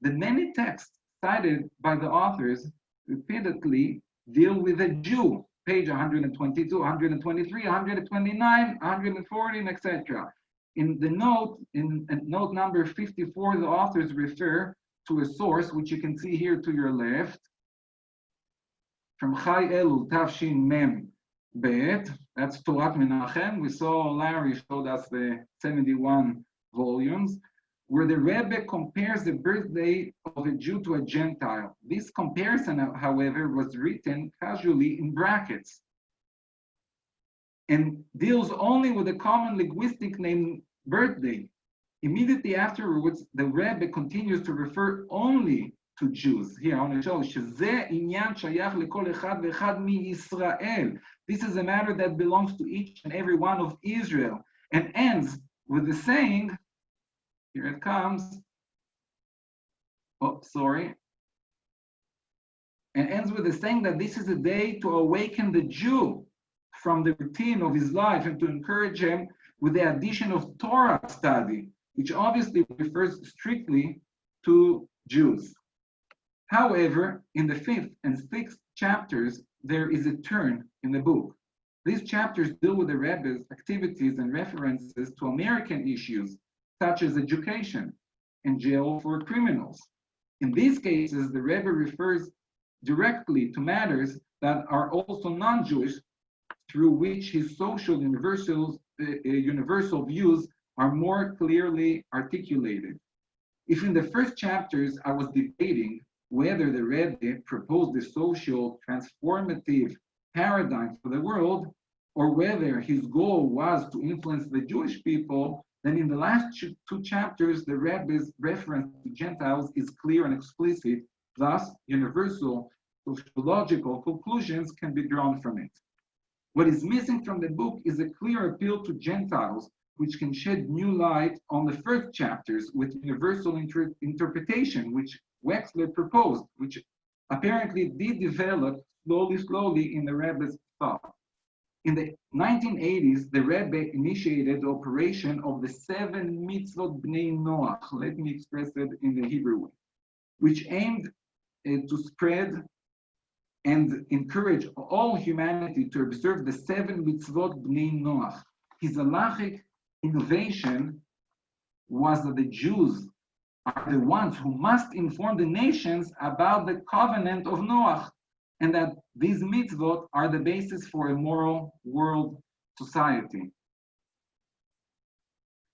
The many texts cited by the authors repeatedly deal with a Jew, page 122, 123, 129, 114, etc. In the note, in note number 54, the authors refer to a source, which you can see here to your left, from Chai Elul Tafshin Mem Bet, that's Torah Menachem. We saw Larry showed us the 71 volumes, where the Rebbe compares the birthday of a Jew to a Gentile. This comparison, however, was written casually in brackets and deals only with the common linguistic name birthday. Immediately afterwards, the Rebbe continues to refer only to Jews. Here, I want to show you, this is a matter that belongs to each and every one of Israel, and ends with the saying, here it comes, and ends with the saying that this is a day to awaken the Jew from the routine of his life and to encourage him with the addition of Torah study, which obviously refers strictly to Jews. However, in the 5th and 6th chapters, there is a turn in the book. These chapters deal with the Rebbe's activities and references to American issues, such as education and jail for criminals. In these cases, the Rebbe refers directly to matters that are also non-Jewish, through which his social universal views are more clearly articulated. If in the first chapters I was debating whether the Rebbe proposed a social transformative paradigm for the world, or whether his goal was to influence the Jewish people, then in the last two chapters, the Rebbe's reference to Gentiles is clear and explicit. Thus, universal sociological conclusions can be drawn from it. What is missing from the book is a clear appeal to Gentiles, which can shed new light on the first chapters with universal interpretation, which Wexler proposed, which apparently did develop slowly in the Rebbe's thought. In the 1980s, the Rebbe initiated the operation of the 7 mitzvot bnei Noach, let me express it in the Hebrew way, which aimed to spread and encourage all humanity to observe the 7 mitzvot bnei Noach. His halachic innovation was that the Jews are the ones who must inform the nations about the covenant of Noach, and that these mitzvot are the basis for a moral world society.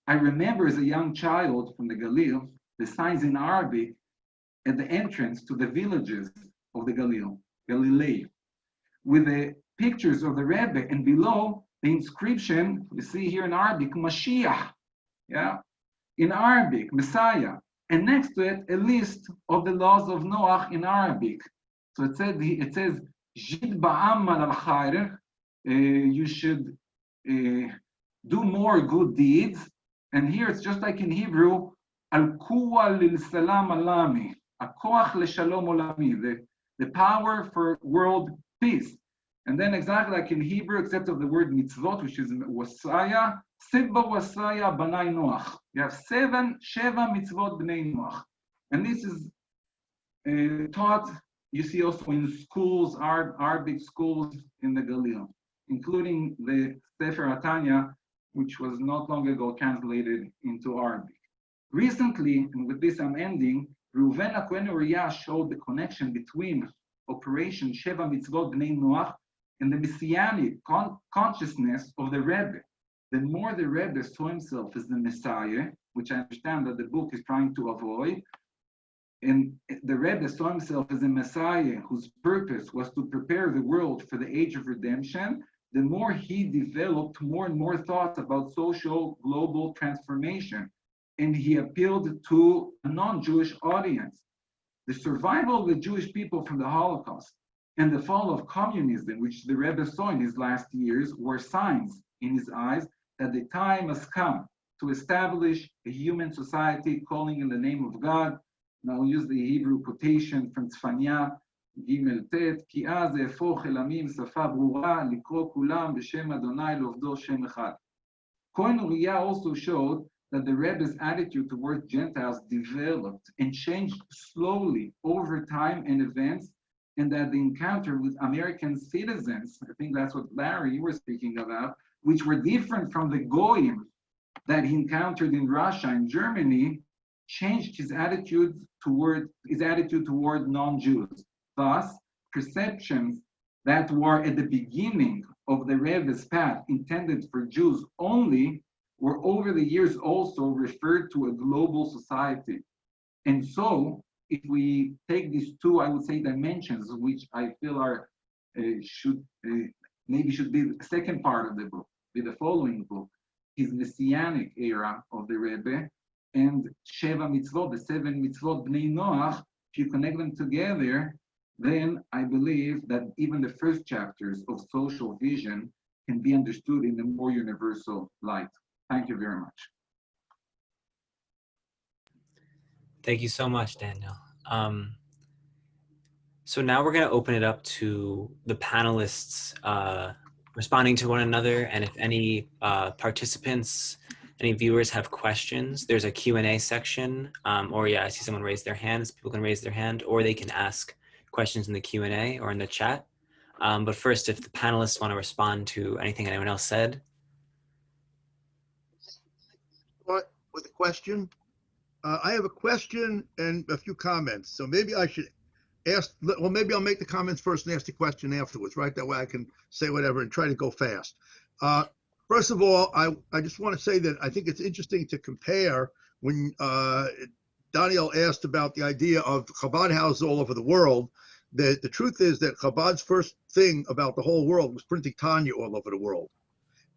I remember as a young child from the Galil, the signs in Arabic at the entrance to the villages of the Galil, Galilee, with the pictures of the Rebbe, and below the inscription, you see here in Arabic, Mashiach, in Arabic, Messiah, and next to it, a list of the laws of Noach in Arabic. So it says, Jid ba'am al khair, you should do more good deeds. And here it's just like in Hebrew, al kuwa lil salam alami, akoach le shalom olami, the power for world peace. And then exactly like in Hebrew, except of the word mitzvot, which is wasaya, sibba wasaya banai Noach. You have sheva mitzvot bnei Noach. And this is taught, you see also in schools, Arabic schools in the Galil, including the Sefer Atanya, which was not long ago translated into Arabic. Recently, and with this I'm ending, Reuven HaKohen Uriah showed the connection between Operation Sheva Mitzvot Bnei Noach and the messianic consciousness of the Rebbe. The more the Rebbe saw himself as the Messiah, which I understand that the book is trying to avoid, and the Rebbe saw himself as a Messiah whose purpose was to prepare the world for the age of redemption, the more he developed more and more thoughts about social global transformation. And he appealed to a non-Jewish audience. The survival of the Jewish people from the Holocaust and the fall of communism, which the Rebbe saw in his last years, were signs in his eyes that the time has come to establish a human society calling in the name of God. And I'll use the Hebrew quotation from Tzfania, Gimel Tet, Ki az efoch elamim safa brura likro kulam b'shem Adonai lovdo shem echad. Cohen Uriah also showed that the Rebbe's attitude towards Gentiles developed and changed slowly over time and events, and that the encounter with American citizens, I think that's what Larry, you were speaking about, which were different from the Goyim that he encountered in Russia and Germany, changed his attitude toward non-Jews. Thus, perceptions that were at the beginning of the Rebbe's path intended for Jews only were over the years also referred to a global society. And so, if we take these two, I would say, dimensions, which I feel are should be the second part of the book, be the following book, his messianic era of the Rebbe, and Sheva Mitzvot, the 7 Mitzvot Bnei Noach, if you connect them together, then I believe that even the first chapters of social vision can be understood in a more universal light. Thank you very much. Thank you so much, Daniel. So now we're going to open it up to the panelists responding to one another. And if any participants, any viewers have questions, there's a Q&A section. Or yeah, I see someone raise their hands. People can raise their hand, or they can ask questions in the Q&A or in the chat. But first, if the panelists want to respond to anything anyone else said. What with a question? I have a question and a few comments. So maybe I should ask, well, maybe I'll make the comments first and ask the question afterwards, right? That way I can say whatever and try to go fast. First of all, I just want to say that I think it's interesting to compare when Daniel asked about the idea of Chabad houses all over the world. The truth is that Chabad's first thing about the whole world was printing Tanya all over the world.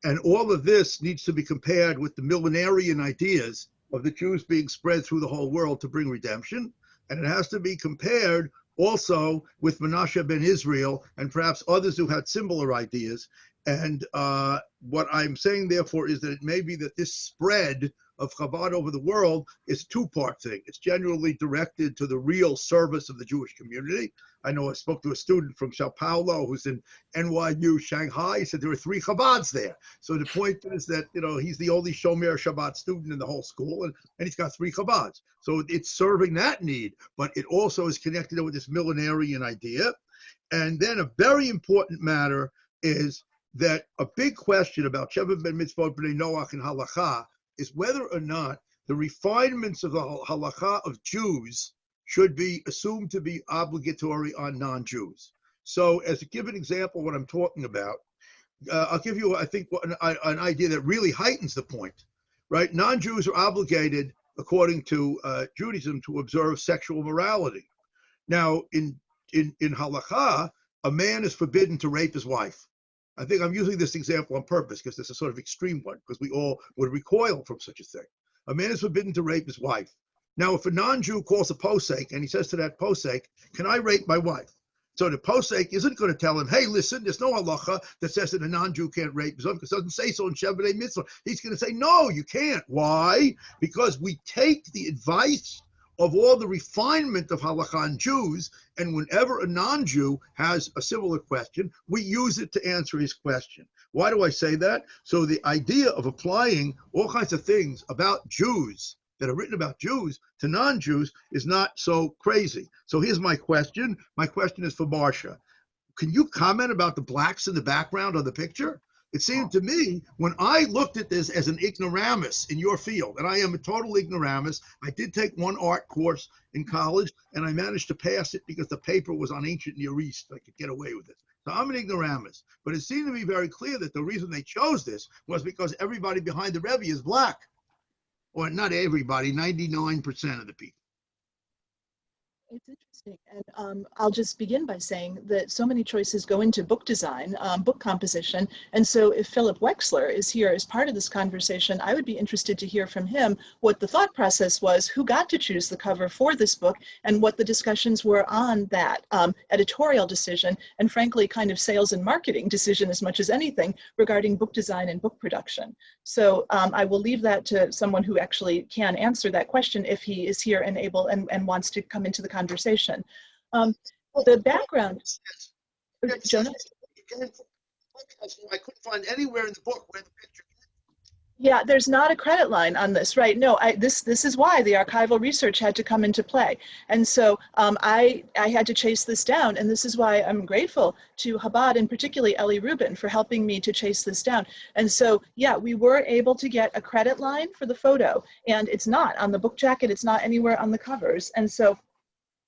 And all of this needs to be compared with the millenarian ideas of the Jews being spread through the whole world to bring redemption. And it has to be compared also with Menashe ben Israel and perhaps others who had similar ideas. And what I'm saying, therefore, is that it may be that this spread of Chabad over the world is a two-part thing. It's generally directed to the real service of the Jewish community. I know I spoke to a student from Sao Paulo who's in NYU, Shanghai. He said there were 3 Chabads there. So the point is that, you know, he's the only Shomer Shabbat student in the whole school, and he's got 3 Chabads. So it's serving that need, but it also is connected with this millenarian idea. And then a very important matter is that a big question about Sheva ben Mitzvot Bnei Noach and Halakha is whether or not the refinements of the Halakha of Jews should be assumed to be obligatory on non-Jews. So as a given example, what I'm talking about, I'll give you, I think, an idea that really heightens the point, right? Non-Jews are obligated, according to Judaism, to observe sexual morality. Now, in Halakha, a man is forbidden to rape his wife. I think I'm using this example on purpose because it's a sort of extreme one, because we all would recoil from such a thing. A man is forbidden to rape his wife. Now, if a non-Jew calls a posek and he says to that posek, "Can I rape my wife?" So the posek isn't going to tell him, "Hey, listen, there's no halacha that says that a non-Jew can't rape his wife, because it doesn't say so in Sheva Mitzvah." He's going to say, "No, you can't." Why? Because we take the advice of all the refinement of halakha and Jews, and whenever a non-Jew has a similar question, we use it to answer his question. Why do I say that? So the idea of applying all kinds of things about Jews that are written about Jews to non-Jews is not so crazy. So here's my question. My question is for Marcia. Can you comment about the blacks in the background of the picture? It seemed to me, when I looked at this as an ignoramus in your field, and I am a total ignoramus, I did take one art course in college, and I managed to pass it because the paper was on ancient Near East. I could get away with it. So I'm an ignoramus. But it seemed to be very clear that the reason they chose this was because everybody behind the Rebbe is black. Or not everybody, 99% of the people. It's interesting, and I'll just begin by saying that so many choices go into book design, book composition, and so if Philip Wexler is here as part of this conversation, I would be interested to hear from him what the thought process was, who got to choose the cover for this book, and what the discussions were on that editorial decision, and frankly, kind of sales and marketing decision as much as anything regarding book design and book production. So I will leave that to someone who actually can answer that question if he is here and able and wants to come into the conversation. The background, Jonah? I couldn't find anywhere in the book where the picture. Yeah, there's not a credit line on this, right? No, this is why the archival research had to come into play. And so I had to chase this down, and this is why I'm grateful to Chabad and particularly Ellie Rubin for helping me to chase this down. And so, yeah, we were able to get a credit line for the photo, and it's not on the book jacket, it's not anywhere on the covers. And so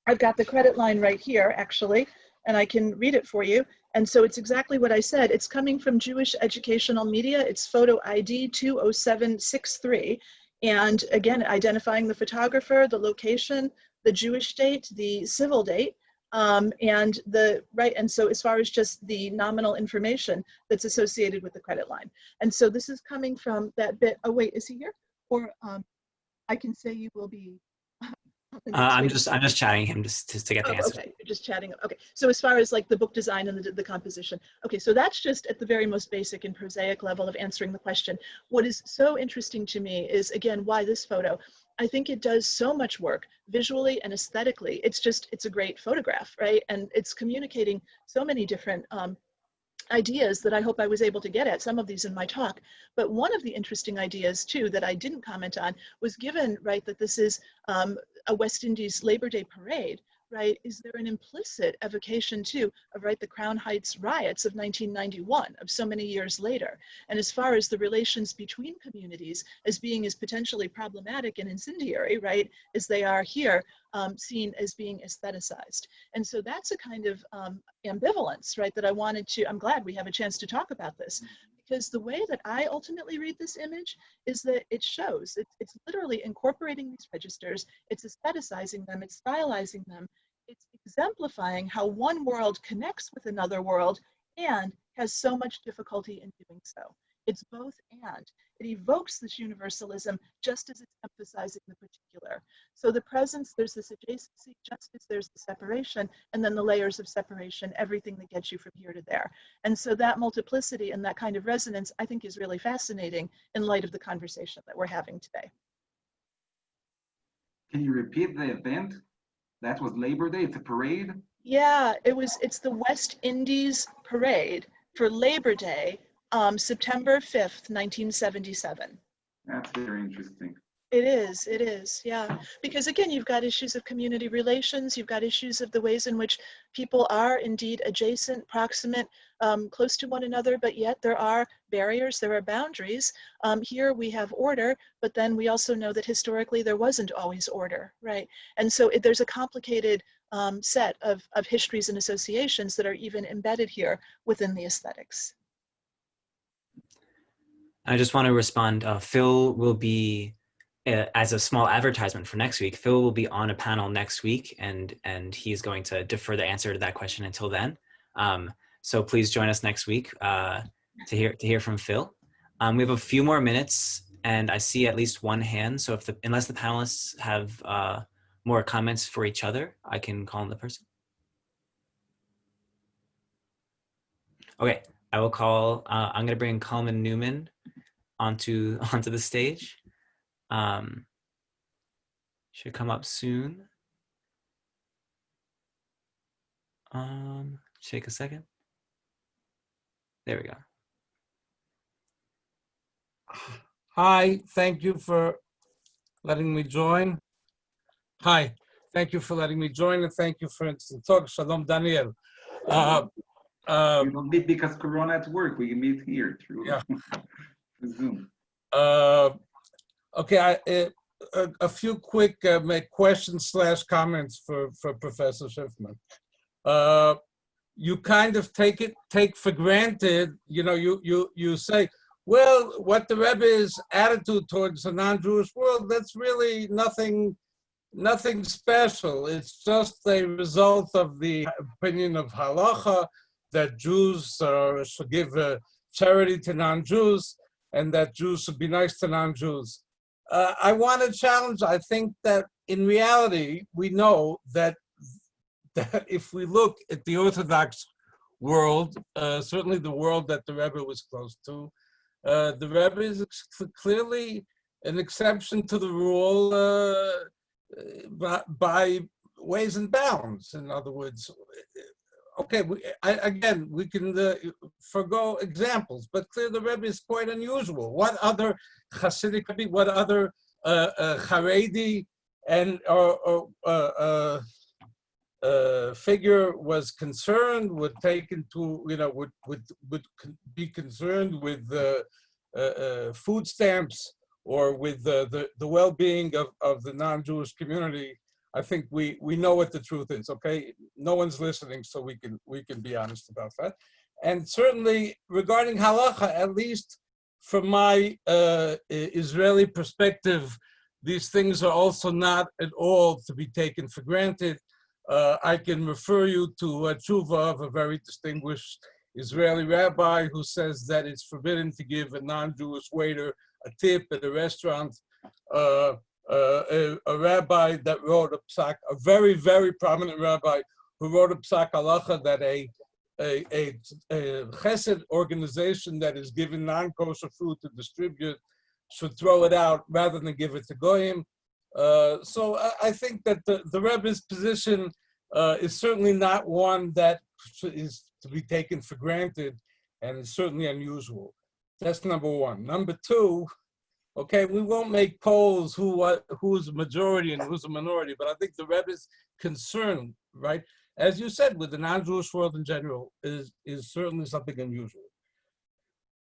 I've got the credit line right here, actually, and I can read it for you. And so it's exactly what I said. It's coming from Jewish Educational Media. It's photo ID 20763. And again, identifying the photographer, the location, the Jewish date, the civil date, and so as far as just the nominal information that's associated with the credit line. And so this is coming from that bit. Oh, wait, is he here? Or I can say you will be. I'm just chatting him just to get the answer. Okay, you're just chatting. Okay, so as far as like the book design and the composition, okay, so that's just at the very most basic and prosaic level of answering the question. What is so interesting to me is, again, why this photo? I think it does so much work visually and aesthetically. It's a great photograph, right? And it's communicating so many different ideas that I hope I was able to get at, some of these in my talk. But one of the interesting ideas too that I didn't comment on was, given, right, that this is a West Indies Labor Day parade, right, is there an implicit evocation too of, right, the Crown Heights riots of 1991, of so many years later? And as far as the relations between communities as being as potentially problematic and incendiary, right, as they are here, seen as being aestheticized. And so that's a kind of ambivalence, right, that I'm glad we have a chance to talk about this, because the way that I ultimately read this image is that it shows, it's literally incorporating these registers, it's aestheticizing them, it's stylizing them, it's exemplifying how one world connects with another world and has so much difficulty in doing so. It's both and. It evokes this universalism just as it's emphasizing the particular. So the presence, there's this adjacency just as there's the separation, and then the layers of separation, everything that gets you from here to there. And so that multiplicity and that kind of resonance, I think, is really fascinating in light of the conversation that we're having today. Can you repeat the event? That was Labor Day, it's a parade? Yeah, it's the West Indies parade for Labor Day, September 5th, 1977. That's very interesting. It is, yeah. Because again, you've got issues of community relations, you've got issues of the ways in which people are indeed adjacent, proximate, close to one another, but yet there are barriers, there are boundaries. Here we have order, but then we also know that historically there wasn't always order, right? And so there's a complicated set of histories and associations that are even embedded here within the aesthetics. I just want to respond. Phil will be, as a small advertisement for next week, Phil will be on a panel next week, and he's going to defer the answer to that question until then. So please join us next week to hear from Phil. We have a few more minutes, and I see at least one hand. So unless the panelists have more comments for each other, I can call on the person. Okay, I will call. I'm going to bring Coleman Newman onto the stage. Should come up soon. Take a second. There we go. Hi, thank you for letting me join. Hi, thank you for letting me join, and thank you for the talk. Shalom, Daniel. We don't meet because Corona at work. We meet here through Zoom. Okay, a few quick questions / comments for Professor Schiffman. you kind of take for granted, you say, well, what the Rebbe's attitude towards the non-Jewish world, that's really nothing special. It's just a result of the opinion of halacha that Jews should give charity to non-Jews and that Jews should be nice to non-Jews. I want to challenge, I think that in reality, we know that if we look at the Orthodox world, certainly the world that the Rebbe was close to, the Rebbe is clearly an exception to the rule by ways and bounds. In other words, okay, we can forgo examples, but clearly the Rebbe is quite unusual. What other Hasidic, what other Haredi and figure was concerned, would take into, would be concerned with food stamps or with the well-being of the non-Jewish community? I think we know what the truth is. Okay, no one's listening, so we can be honest about that. And certainly regarding halacha, at least from my Israeli perspective, these things are also not at all to be taken for granted. I can refer you to a tshuva of a very distinguished Israeli rabbi who says that it's forbidden to give a non-Jewish waiter a tip at a restaurant. A rabbi that wrote a psak, a very, very prominent rabbi who wrote a psak halacha that a chesed organization that is given non-kosher food to distribute should throw it out rather than give it to goyim. So I think that the Rebbe's position is certainly not one that is to be taken for granted, and is certainly unusual. That's number one. Number two, okay, we won't make polls who's a majority and who's a minority, but I think the Rebbe's concern, right, as you said, with the non-Jewish world in general, is certainly something unusual.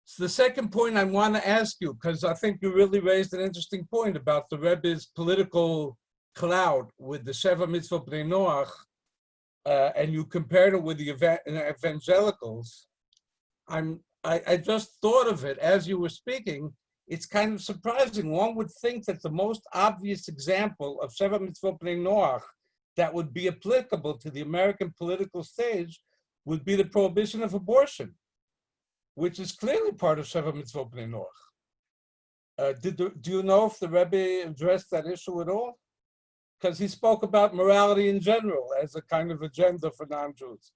So the second point I want to ask you, because I think you really raised an interesting point about the Rebbe's political cloud with the Sheva Mitzvot Bnei Noach, and you compared it with the evangelicals. I just thought of it as you were speaking. It's kind of surprising. One would think that the most obvious example of Sheva Mitzvot Bnei Noach that would be applicable to the American political stage would be the prohibition of abortion, which is clearly part of Sheva Mitzvot Bnei Noach. Do you know if the Rebbe addressed that issue at all? Because he spoke about morality in general as a kind of agenda for non-Jews.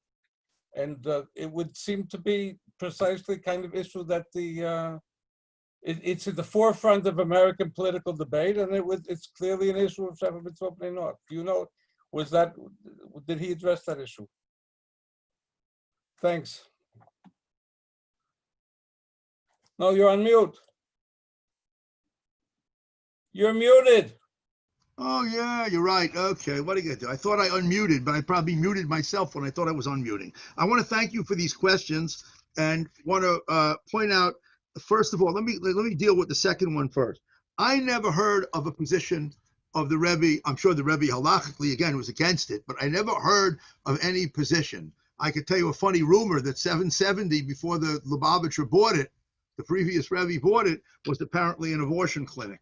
And it would seem to be precisely kind of issue that it's at the forefront of American political debate, and it's clearly an issue of Sheva Mitzvot Bnei Noach. Do you know, did he address that issue? Thanks. No, you're on mute. You're muted. Oh, yeah, you're right. Okay, what do you do? I thought I unmuted, but I probably muted myself when I thought I was unmuting. I want to thank you for these questions and want to point out, first of all, let me deal with the second one first. I never heard of a position of the Rebbe. I'm sure the Rebbe halachically, again, was against it, but I never heard of any position. I could tell you a funny rumor that 770, before the Lubavitcher bought it, the previous Rebbe bought it, was apparently an abortion clinic,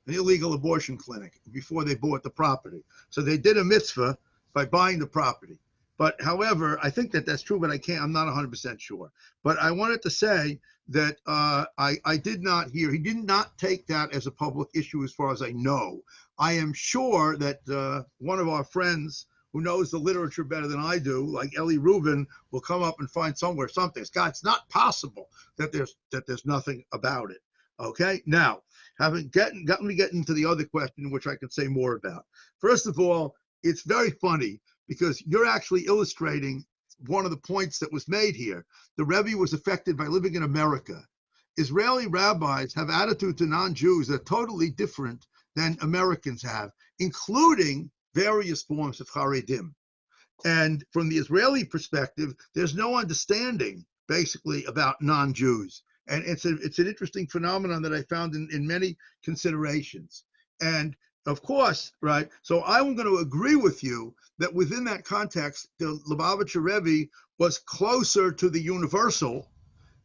an illegal abortion clinic, before they bought the property. So they did a mitzvah by buying the property. But however, I think that that's true, but I'm not 100% sure. But I wanted to say that I did not hear, he did not take that as a public issue as far as I know. I am sure that one of our friends who knows the literature better than I do, like Eli Rubin, will come up and find somewhere something. God, it's not possible that there's nothing about it. Okay, now, let me get into the other question, which I can say more about. First of all, it's very funny because you're actually illustrating one of the points that was made here. The Rebbe was affected by living in America. Israeli rabbis have attitudes to non-Jews that are totally different than Americans have, including various forms of Haredim. And from the Israeli perspective, there's no understanding, basically, about non-Jews. And it's an interesting phenomenon that I found in many considerations. And Of course, right? So I'm going to agree with you that within that context, the Lubavitcher Rebbe was closer to the universal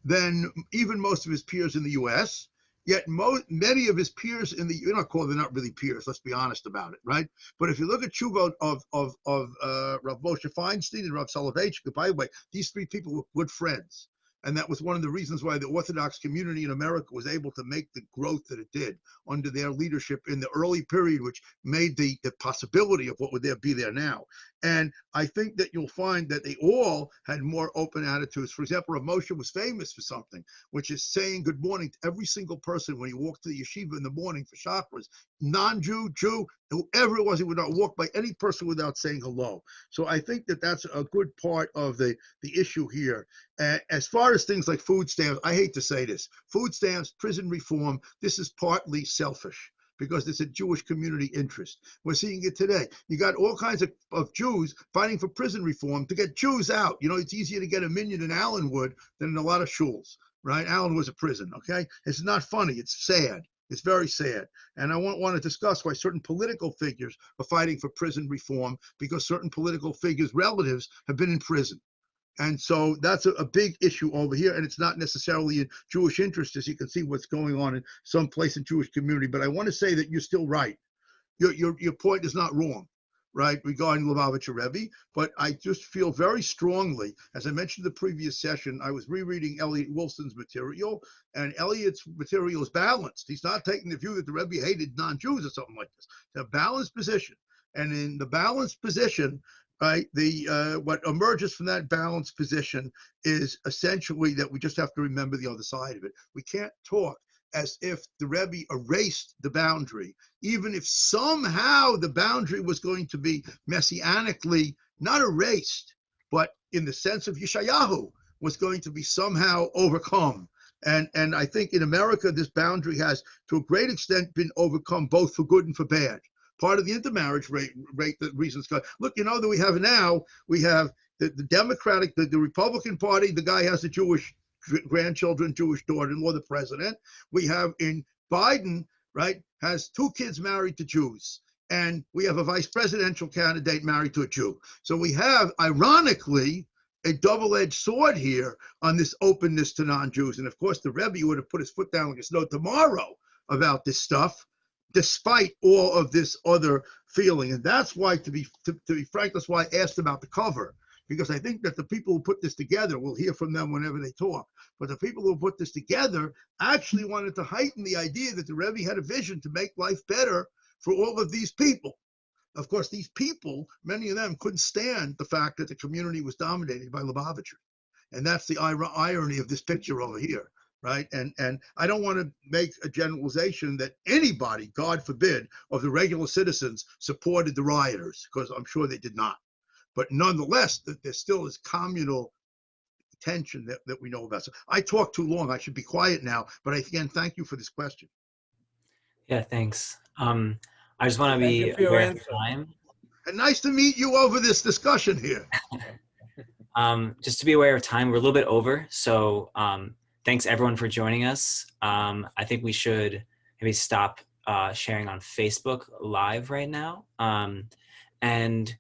than even most of his peers in the U.S. Yet many of his peers in the, they're not really peers, let's be honest about it, right? But if you look at Tshuva of Rav Moshe Feinstein and Rav Soloveitchik, by the way, these three people were good friends. And that was one of the reasons why the Orthodox community in America was able to make the growth that it did under their leadership in the early period, which made the possibility of what would there be there now. And I think that you'll find that they all had more open attitudes. For example, Rav Moshe was famous for something, which is saying good morning to every single person when he walked to the yeshiva in the morning for chakras, non-Jew, Jew, whoever it was, he would not walk by any person without saying hello. So I think that that's a good part of the issue here. As far as things like food stamps, I hate to say this, food stamps, prison reform, this is partly selfish because it's a Jewish community interest. We're seeing it today. You got all kinds of Jews fighting for prison reform to get Jews out. It's easier to get a minyan in Allenwood than in a lot of shuls, right? Allen was a prison, okay? It's not funny, it's sad. It's very sad. And I want to discuss why certain political figures are fighting for prison reform because certain political figures' relatives have been in prison. And so that's a big issue over here. And it's not necessarily in Jewish interest, as you can see what's going on in some place in Jewish community. But I want to say that you're still right. Your point is not wrong, right, regarding Lubavitcher Rebbe. But I just feel very strongly, as I mentioned in the previous session, I was rereading Elliot Wilson's material, and Elliot's material is balanced. He's not taking the view that the Rebbe hated non-Jews or something like this. It's a balanced position. And in the balanced position, right, what emerges from that balanced position is essentially that we just have to remember the other side of it. We can't talk as if the Rebbe erased the boundary, even if somehow the boundary was going to be messianically not erased, but in the sense of Yeshayahu was going to be somehow overcome. And I think in America, this boundary has, to a great extent, been overcome both for good and for bad. Part of the intermarriage rate the reasons. Look, that we have now, we have the Democratic, the Republican Party, the guy has a Jewish grandchildren, Jewish daughter-in-law, the president. We have in Biden, right, has 2 kids married to Jews. And we have a vice presidential candidate married to a Jew. So we have, ironically, a double-edged sword here on this openness to non-Jews. And of course, the Rebbe would have put his foot down like a snow tomorrow about this stuff, despite all of this other feeling. And that's why, to be frank, that's why I asked about the cover, because I think that the people who put this together, we'll hear from them whenever they talk, but the people who put this together actually wanted to heighten the idea that the Rebbe had a vision to make life better for all of these people. Of course, these people, many of them couldn't stand the fact that the community was dominated by Lubavitcher. And that's the irony of this picture over here. Right. And I don't want to make a generalization that anybody, God forbid, of the regular citizens supported the rioters, because I'm sure they did not. But nonetheless, that there still is communal tension that we know about. So I talked too long. I should be quiet now. But again, thank you for this question. Yeah, thanks. I just want to Thank be you for your aware of answer. time. And nice to meet you over this discussion here. Just to be aware of time, we're a little bit over. So thanks everyone for joining us. I think we should maybe stop sharing on Facebook Live right now. And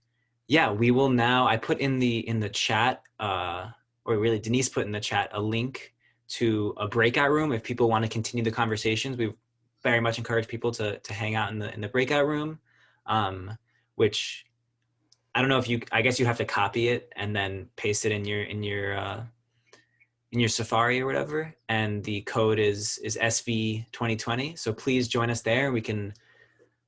yeah, we will now, I put in the chat, or really Denise put in the chat, a link to a breakout room if people want to continue the conversations. We very much encourage people to hang out in the breakout room, which I don't know if I guess you have to copy it and then paste it in your Safari or whatever. And the code is SV 2020. So please join us there. We can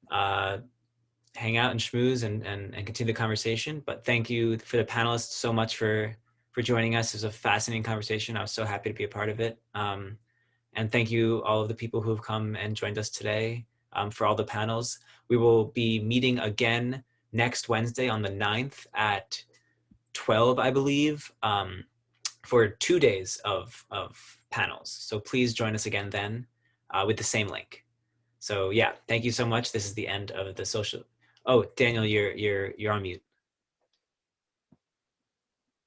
hang out and schmooze and continue the conversation. But thank you for the panelists so much for joining us. It was a fascinating conversation. I was so happy to be a part of it. And thank you all of the people who have come and joined us today for all the panels. We will be meeting again next Wednesday on the 9th at 12, I believe, for 2 days of panels. So please join us again then with the same link. So yeah, thank you so much. This is the end of the social. Oh, Daniel, you're on mute.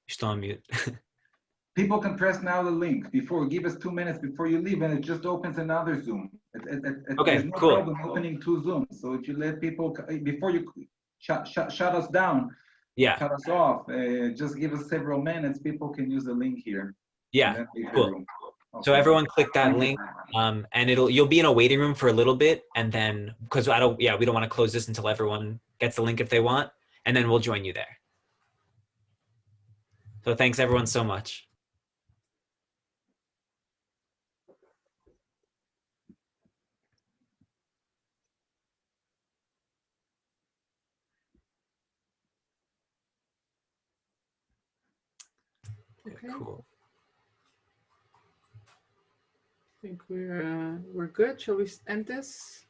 You're still on mute. People can press now the link before, give us 2 minutes before you leave, and it just opens another Zoom. Okay, there's no cool. problem opening 2 Zooms. So if you let people, before you shut us down, Yeah, cut us off, just give us several minutes, people can use the link here. yeah, cool. So Okay. everyone click that link, and you'll be in a waiting room for a little bit, and then, because we don't want to close this until everyone gets the link if they want, and then we'll join you there. So thanks everyone so much. Okay. Cool. I think we're good. Shall we end this?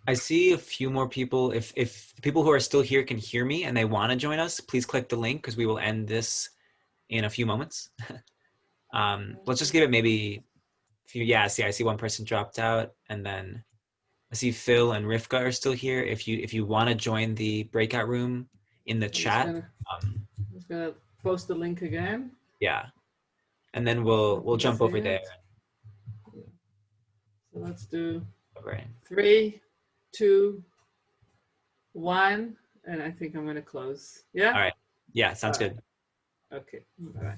I see a few more people. If the people who are still here can hear me and they want to join us, please click the link because we will end this in a few moments. Let's just give it maybe a few. Yeah, see, I see one person dropped out, and then I see Phil and Rivka are still here. If you want to join the breakout room in the chat, I'm just gonna post the link again. yeah, and then we'll jump over there. So let's do Right. 3, 2, 1, and I think I'm gonna close. Yeah. All right. Yeah, sounds good. Okay. Bye.